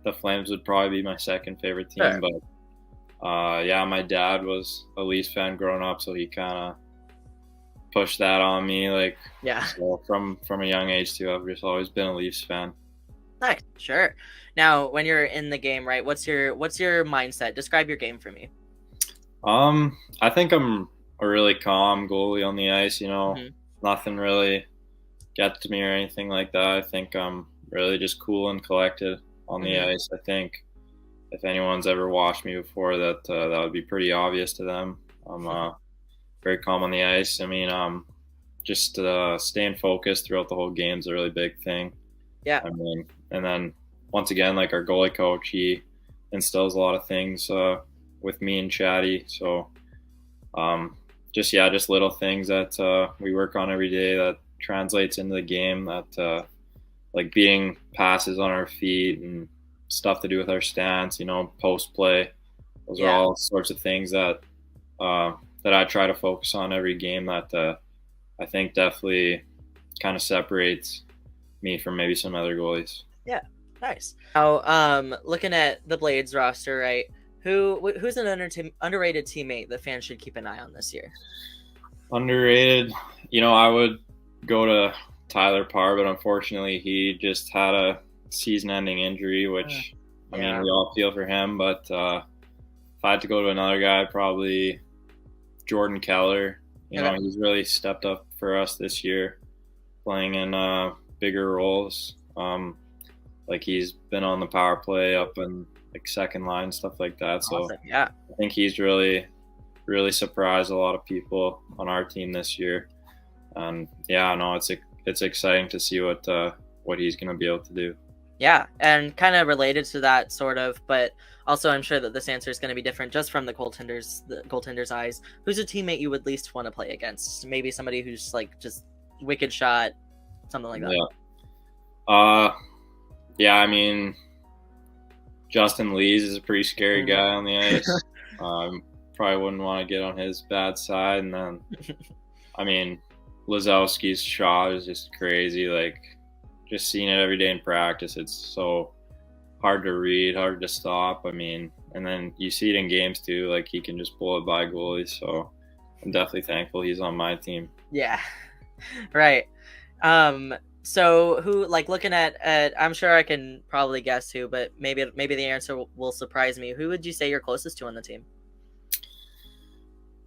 the Flames would probably be my second favorite team. Sure. But my dad was a Leafs fan growing up, so he kind of pushed that on me. So from a young age too, I've just always been a Leafs fan. Nice. Sure. Now, when you're in the game, right? What's your mindset? Describe your game for me. I think I'm a really calm goalie on the ice. You know, nothing really gets to me or anything like that. I think I'm really just cool and collected on the ice. I think if anyone's ever watched me before, that would be pretty obvious to them. I'm very calm on the ice. I mean, just staying focused throughout the whole game is a really big thing. Yeah. I mean, and then once again, like our goalie coach, he instills a lot of things with me and Chatty. So just little things that we work on every day that translates into the game, that like beating passes on our feet and stuff to do with our stance, you know, post play. Those are all sorts of things that I try to focus on every game, that I think definitely kind of separates me from maybe some other goalies. Yeah, nice. Now, looking at the Blades roster, right? Who's an underrated teammate that fans should keep an eye on this year? Underrated, you know, I would go to Tyler Parr, but unfortunately he just had a season-ending injury, which I mean, we all feel for him. But if I had to go to another guy, probably Jordan Keller. You know, he's really stepped up for us this year, playing in bigger roles. Like he's been on the power play up in like second line, stuff like that. So I think he's really surprised a lot of people on our team this year. And it's exciting to see what he's going to be able to do. Yeah, and kind of related to that, sort of, but also I'm sure that this answer is going to be different just from the goaltender's eyes. Who's a teammate you would least want to play against? Maybe somebody who's like just wicked shot, something like that. I mean, Justin Lees is a pretty scary guy on the ice. Probably wouldn't want to get on his bad side. And then, I mean, Lazowski's shot is just crazy. Like, just seeing it every day in practice, it's so hard to read, hard to stop. I mean, and then you see it in games too. Like, he can just blow it by goalies. So I'm definitely thankful he's on my team. Yeah, right. So who, like, looking at I'm sure I can probably guess who, but maybe the answer will surprise me. Who would you say you're closest to on the team?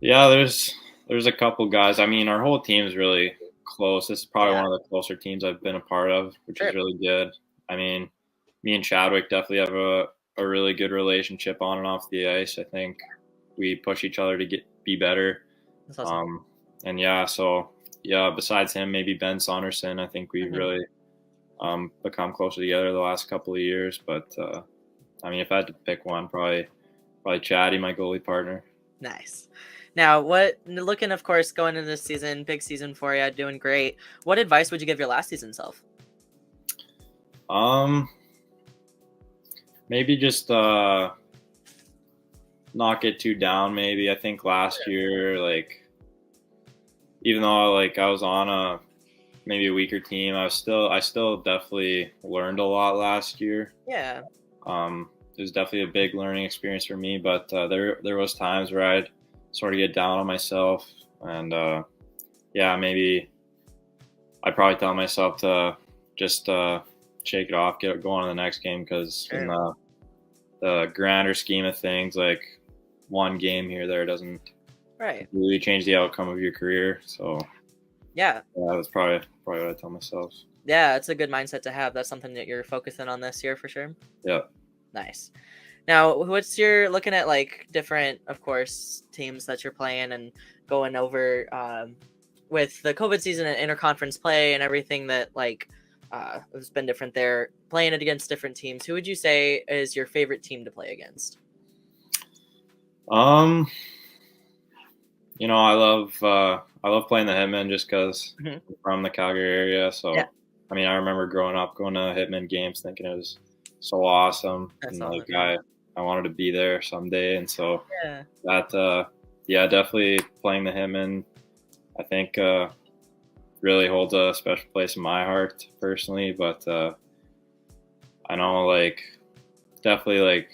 Yeah, there's a couple guys. I mean, our whole team is really close. This is probably one of the closer teams I've been a part of, which is really good. I mean, me and Chadwick definitely have a really good relationship on and off the ice. I think we push each other to be better. That's awesome. Besides him, maybe Ben Saunderson. I think we've really become closer together the last couple of years. But I mean, if I had to pick one, probably Chatty, my goalie partner. Nice. Now, looking, of course, going into this season, big season for you, doing great. What advice would you give your last season self? Maybe just not get too down. Maybe I think last year, like, even though like I was on maybe a weaker team, I still definitely learned a lot last year. Yeah. It was definitely a big learning experience for me, but there was times where I'd sort of get down on myself, and maybe I'd probably tell myself to just shake it off, go on to the next game, because in the grander scheme of things, like one game here or there doesn't really change the outcome of your career. So that's probably what I tell myself. Yeah, it's a good mindset to have. That's something that you're focusing on this year for sure. Yeah. Nice. Now, what's your looking at like different, of course, teams that you're playing and going over with the COVID season and interconference play and everything that like has been different there, playing it against different teams. Who would you say is your favorite team to play against? You know, I love playing the Hitmen just because I'm from the Calgary area. So, Yeah. I mean, I remember growing up going to Hitmen games, thinking it was so awesome, That's and awesome. like I wanted to be there someday. And so Yeah. that definitely playing the Hitmen, I think really holds a special place in my heart personally. But I know like definitely like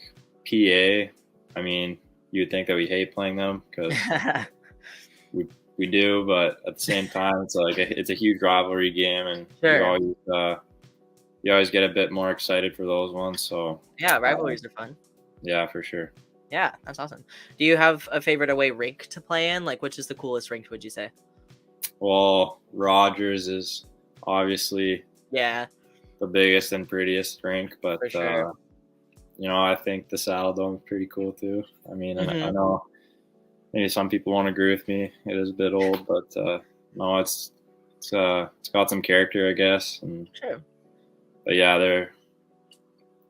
PA. I mean, you'd think that we hate playing them because we do, but at the same time, it's like it's a huge rivalry game, and Sure. you always get a bit more excited for those ones. So Yeah, rivalries are fun. yeah, for sure. Yeah, that's awesome. Do you have a favorite away rink to play in? Like, which is the coolest rink, would you say? Well, Rogers is obviously Yeah, the biggest and prettiest rink, but for sure. you know, I think the Saddle Dome is pretty cool too. I mean, I Mhm. know maybe some people won't agree with me. It is a bit old, but no, it's got some character, I guess. And Sure. but yeah,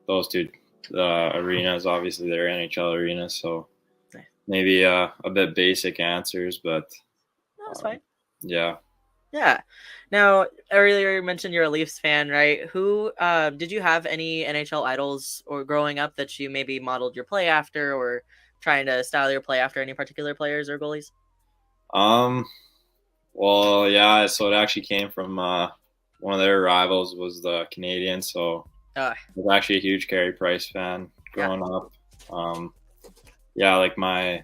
those two arenas. Obviously, they're NHL arenas, so Nice. maybe a bit basic answers, but No, that's fine. yeah. Yeah. Now, earlier you mentioned you're a Leafs fan, right? Who did you have any NHL idols or growing up that you maybe modeled your play after, or trying to style your play after any particular players or goalies? Well, yeah. So it actually came from one of their rivals was the Canadiens. So Uh, I was actually a huge Carey Price fan growing up. Yeah, like my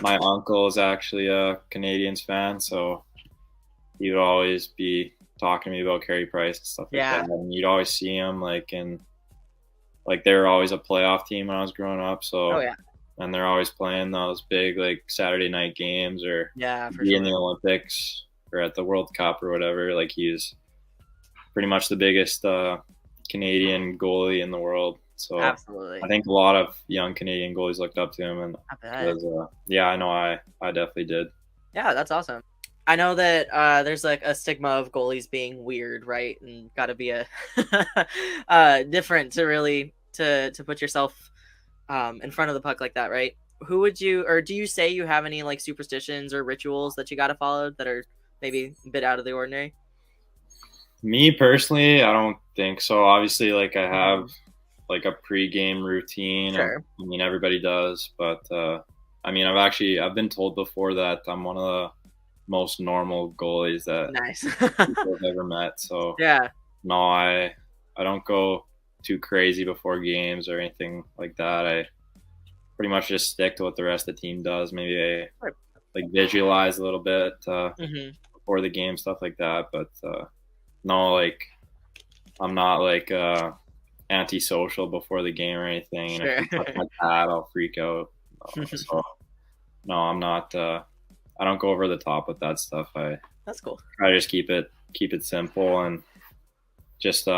uncle is actually a Canadiens fan, so he would always be talking to me about Carey Price and stuff like Yeah. that. And you'd always see him like they were always a playoff team when I was growing up. So Oh yeah. and they're always playing those big like Saturday night games or Yeah, for be in sure. the Olympics or at the World Cup or whatever. Like he's pretty much the biggest Canadian goalie in the world. So Absolutely. I think a lot of young Canadian goalies looked up to him, and I bet. yeah, I know I definitely did. Yeah, that's awesome. I know that there's like a stigma of goalies being weird, right? And got to be a different to really to put yourself in front of the puck like that, right? Who would you, or do you say you have any like superstitions or rituals that you got to follow that are maybe a bit out of the ordinary? Me personally, I don't think so. Obviously, like I have like a pre-game routine. Sure. I mean, everybody does, but I mean, I've been told before that I'm one of the most normal goalies that Nice. people have ever met. So Yeah. no, I don't go too crazy before games or anything like that. I pretty much just stick to what the rest of the team does. Maybe I Right. like visualize a little bit hmm before the game, stuff like that. But no, like I'm not like antisocial before the game or anything. And if Sure. you touch my pad, I'll freak out. So no, I'm not. I don't go over the top with that stuff. I That's cool. try to just keep it simple and just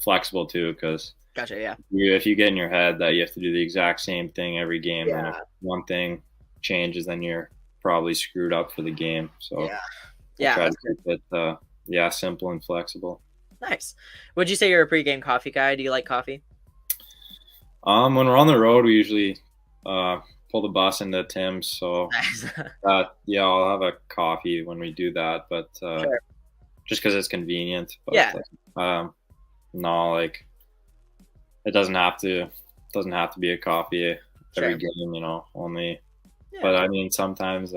flexible too. Because Gotcha. Yeah. if you get in your head that you have to do the exact same thing every game, then if Yeah. one thing changes, then you're probably screwed up for the game. So Yeah. I Yeah. try to That's good. keep it simple and flexible. Nice. Would you say you're a pregame coffee guy? Do you like coffee? When we're on the road, we usually pull the bus into Tim's. So Nice. yeah, I'll have a coffee when we do that, but Sure. just because it's convenient. But, Yeah. no, like it doesn't have to be a coffee every Sure. game, you know. Only, Yeah. but I mean sometimes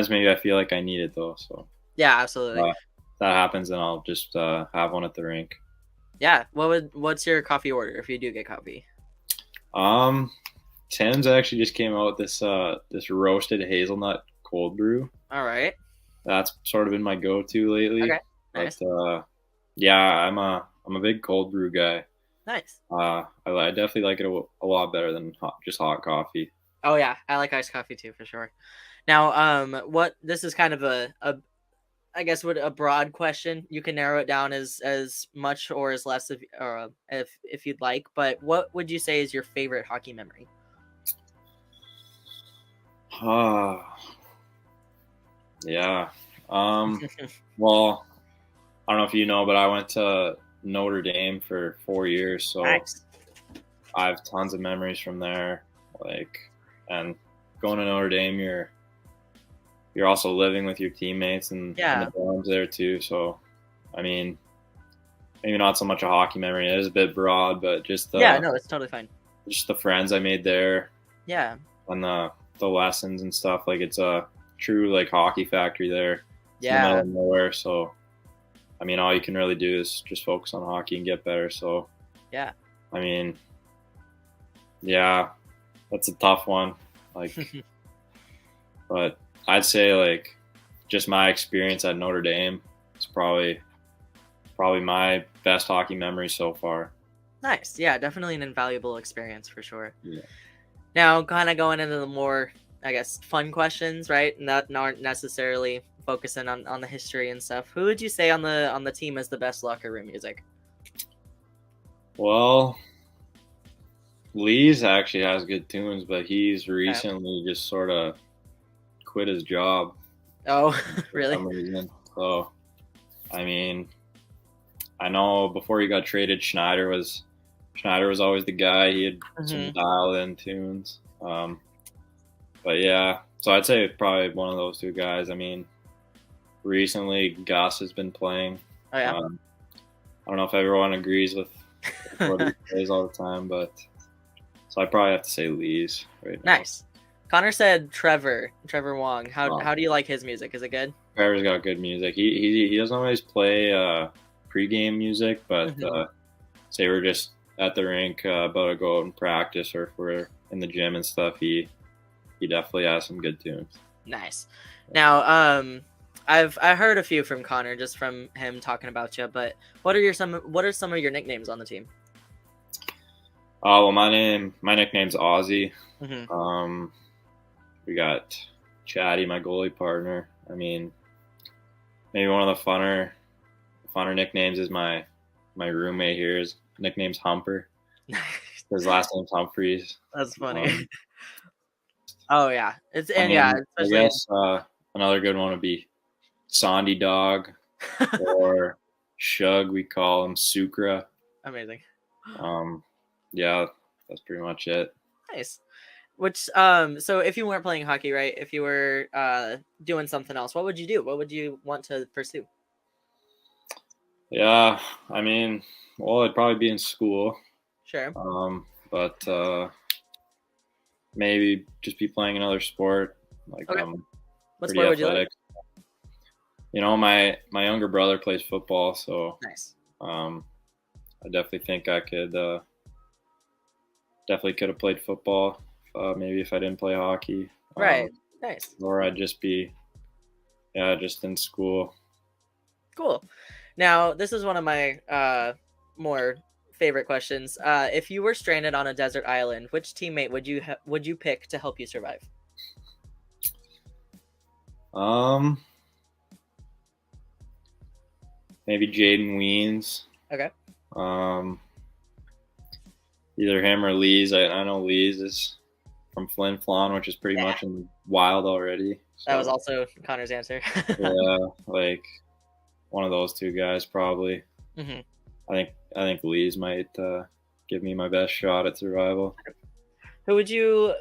maybe I feel like I need it though. So Yeah. Absolutely. if that happens, then I'll just have one at the rink. Yeah. What's your coffee order if you do get coffee? Tim's actually just came out with this roasted hazelnut cold brew. All right. That's sort of been my go-to lately. Okay. Nice. But yeah, I'm a big cold brew guy. Nice. I definitely like it a lot better than just hot coffee. Oh yeah, I like iced coffee too for sure. Now, this is kind of a I guess would a broad question. You can narrow it down as much or as less if you'd like. But what would you say is your favorite hockey memory? Yeah. Well, I don't know if you know, but I went to Notre Dame for 4 years, so Nice. I have tons of memories from there. And going to Notre Dame, you're also living with your teammates and Yeah. the dorms there too. So, I mean, maybe not so much a hockey memory. It is a bit broad, but just Yeah, no, it's totally fine. just the friends I made there Yeah. and the lessons and stuff. Like, it's a true like hockey factory there. It's in the middle Yeah. of nowhere. So, I mean, all you can really do is just focus on hockey and get better. So, Yeah. I mean, yeah, that's a tough one. Like, but I'd say like just my experience at Notre Dame is probably my best hockey memory so far. Nice. Yeah, definitely an invaluable experience for sure. Yeah. Now, kind of going into the more, I guess, fun questions, right? Not necessarily focusing on the history and stuff. Who would you say on the team is the best locker room music? Well, Lee's actually has good tunes, but he's recently just sort of quit his job. Oh, For really? some reason. So, I mean, I know before he got traded, Schneider was always the guy. He had some dialed-in tunes. But yeah, so I'd say probably one of those two guys. I mean, recently Gus has been playing. Oh yeah. I don't know if everyone agrees with what he plays all the time, but so I probably have to say Lee's right now. Nice. Connor said Trevor Wong. How do you like his music? Is it good? Trevor's got good music. He doesn't always play pregame music, but say we're just at the rink about to go out and practice, or if we're in the gym and stuff, he definitely has some good tunes. Nice. Now, I heard a few from Connor just from him talking about you, but what are some of your nicknames on the team? Oh, well, my nickname's Aussie. Mm-hmm. We got Chatty, my goalie partner. I mean, maybe one of the funner nicknames is my roommate here. His nickname's Humper. His last name's Humphreys. That's funny. Oh yeah, I guess another good one would be Sandy Dog or Shug. We call him Sucra. Amazing. Yeah, that's pretty much it. Nice. Which so if you weren't playing hockey, right? If you were doing something else, what would you do? What would you want to pursue? Yeah, I mean, well, I'd probably be in school. Sure. But maybe just be playing another sport. Like, Okay. What pretty sport would athletic. You like? My younger brother plays football, so Nice. I definitely think I could have played football. Maybe if I didn't play hockey. Right. Nice. Or I'd just be, just in school. Cool. Now, this is one of my more favorite questions. If you were stranded on a desert island, which teammate would you pick to help you survive? Maybe Jaden Weens. Okay. Either him or Lee's. I know Lee's is from Flin Flon, which is pretty much in the wild already. So, That was also Connor's answer. yeah, like one of those two guys probably. Mm-hmm. I think Lee's might give me my best shot at survival. Who would you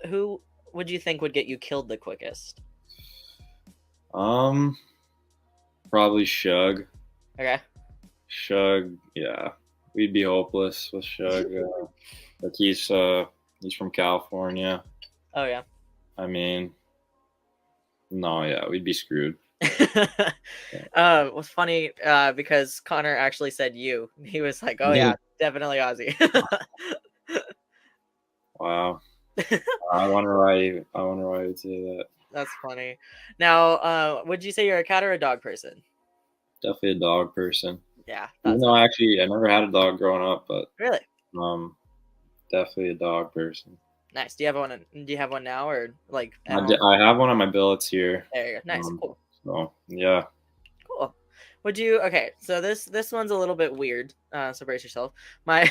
think would get you killed the quickest? Probably Shug. Okay. Shug, yeah, we'd be hopeless with Shug. Like he's from California. Oh yeah. I mean, no, yeah, we'd be screwed. It was funny because Connor actually said you. He was like, "Oh yeah, definitely Aussie." Wow. I wonder why he would say that. That's funny. Now, would you say you're a cat or a dog person? Definitely a dog person. Yeah. Even though I never had a dog growing up, but really, definitely a dog person. nice. Do you have one now, or like? I have one on my billets here. There you go. Nice. Cool. So yeah. Cool. Would you? Okay, so this one's a little bit weird. So brace yourself. My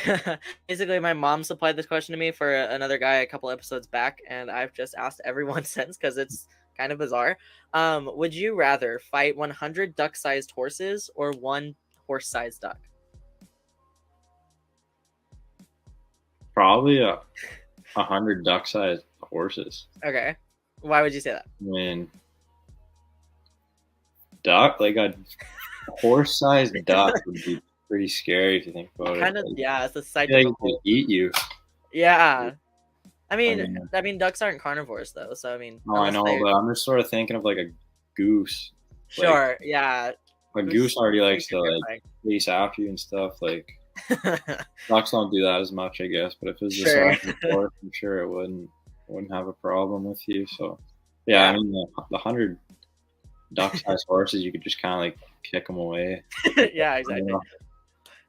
basically my mom supplied this question to me for another guy a couple episodes back, and I've just asked everyone since because it's kind of bizarre. Would you rather fight 100 duck-sized horses or one horse-sized duck? Probably 100 duck-sized horses. Okay, why would you say that? I mean, duck, like a horse-sized duck would be pretty scary if you think about it. Kind of, Like, yeah. It's a sight. I feel like it could eat you. Yeah. I mean- mean, ducks aren't carnivores though, so I mean. Oh, I know, but I'm just sort of thinking of like a goose. Sure. Yeah. A goose already likes to like chase after you and stuff. Like ducks don't do that as much, I guess. But if it was just Sure. off the court, I'm sure it wouldn't have a problem with you. So yeah, I mean the 100 duck-sized horses, you could just kind of like kick them away. Yeah, exactly.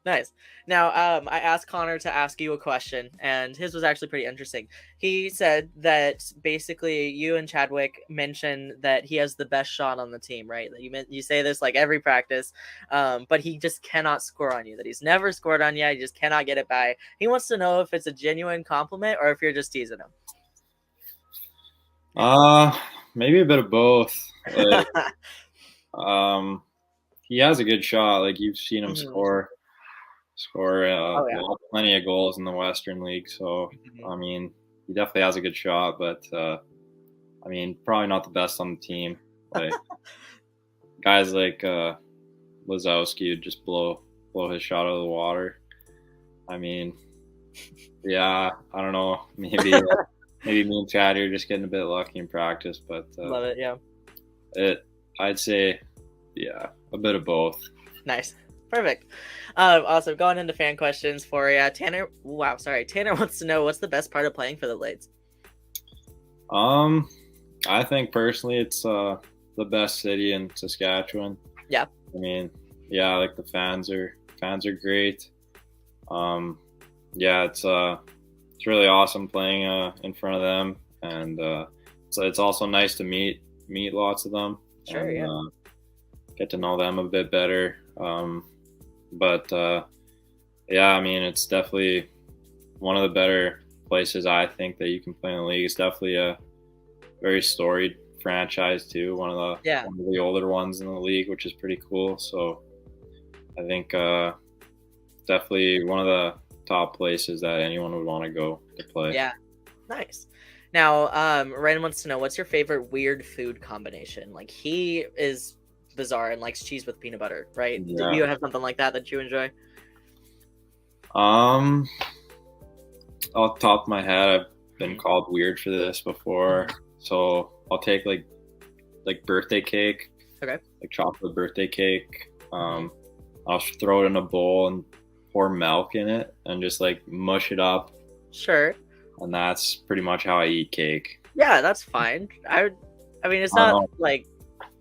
Nice. Now, I asked Connor to ask you a question, and his was actually pretty interesting. He said that basically you and Chadwick mentioned that he has the best shot on the team, right? That you say this like every practice, but he just cannot score on you. That he's never scored on you. He just cannot get it by. He wants to know if it's a genuine compliment or if you're just teasing him. Maybe a bit of both. Like, he has a good shot. Like you've seen him score plenty of goals in the Western League. So I mean, he definitely has a good shot, but I mean, probably not the best on the team. Like guys like Lazowski would just blow his shot out of the water. I mean, yeah, I don't know. Maybe me and Chad are just getting a bit lucky in practice, but Love it. Yeah. I'd say, yeah, a bit of both. Nice. Perfect. Awesome. Going into fan questions for Tanner. Wow, sorry. Tanner wants to know, what's the best part of playing for the Blades? I think personally it's the best city in Saskatchewan. Yeah. I mean, yeah, like the fans are great. Yeah, it's really awesome playing in front of them, and so it's also nice to meet lots of them. Sure, and, yeah. Get to know them a bit better. But yeah, I mean, it's definitely one of the better places I think that you can play in the league. It's definitely a very storied franchise too. One of the older ones in the league, which is pretty cool. So I think definitely one of the top places that anyone would want to go to play. Yeah, nice. Now, Ryan wants to know, what's your favorite weird food combination? Like, he is bizarre and likes cheese with peanut butter, right? Yeah. Do you have something like that you enjoy? Off the top of my head, I've been called weird for this before. So I'll take like birthday cake. Okay. Like chocolate birthday cake. I'll throw it in a bowl and pour milk in it and just like mush it up. Sure. And that's pretty much how I eat cake. Yeah, that's fine. I mean, it's not like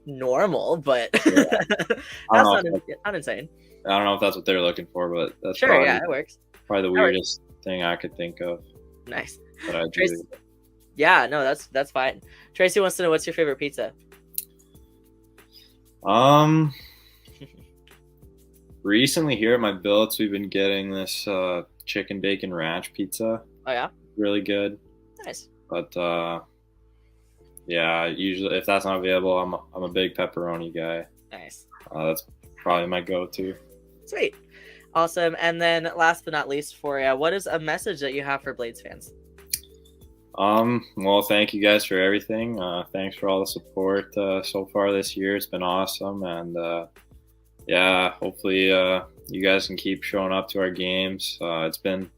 normal, but that's not insane. I don't know if that's what they're looking for, but that's sure. Yeah, it works. Probably the weirdest thing I could think of. Nice. That I Tracy, do. yeah, no, that's fine. Tracy wants to know, what's your favorite pizza? Recently here at my billets, we've been getting this chicken bacon ranch pizza. Oh yeah, really good. Nice. But yeah, usually if that's not available, I'm a big pepperoni guy. Nice. That's probably my go-to. Sweet. Awesome. And then last but not least for you, what is a message that you have for Blades fans? Well, thank you guys for everything. Thanks for all the support so far this year. It's been awesome, and yeah, hopefully you guys can keep showing up to our games. It's been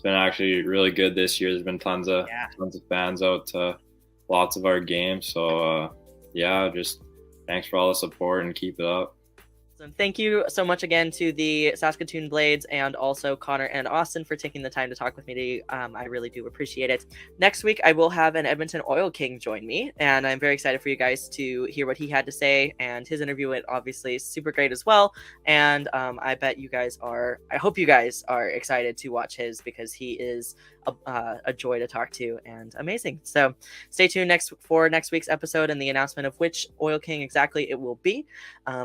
actually really good this year. There's been tons of fans out to lots of our games. So yeah, just thanks for all the support and keep it up. Thank you so much again to the Saskatoon Blades and also Connor and Austin for taking the time to talk with me today. I really do appreciate it. Next week, I will have an Edmonton Oil King join me, and I'm very excited for you guys to hear what he had to say. And his interview went obviously super great as well. And I hope you guys are excited to watch his, because he is a joy to talk to and amazing. So stay tuned for next week's episode and the announcement of which Oil King exactly it will be.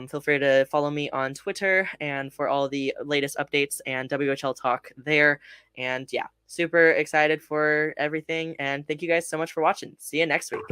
Feel free to follow follow me on Twitter and for all the latest updates and WHL talk there. And yeah, super excited for everything. And thank you guys so much for watching. See you next week.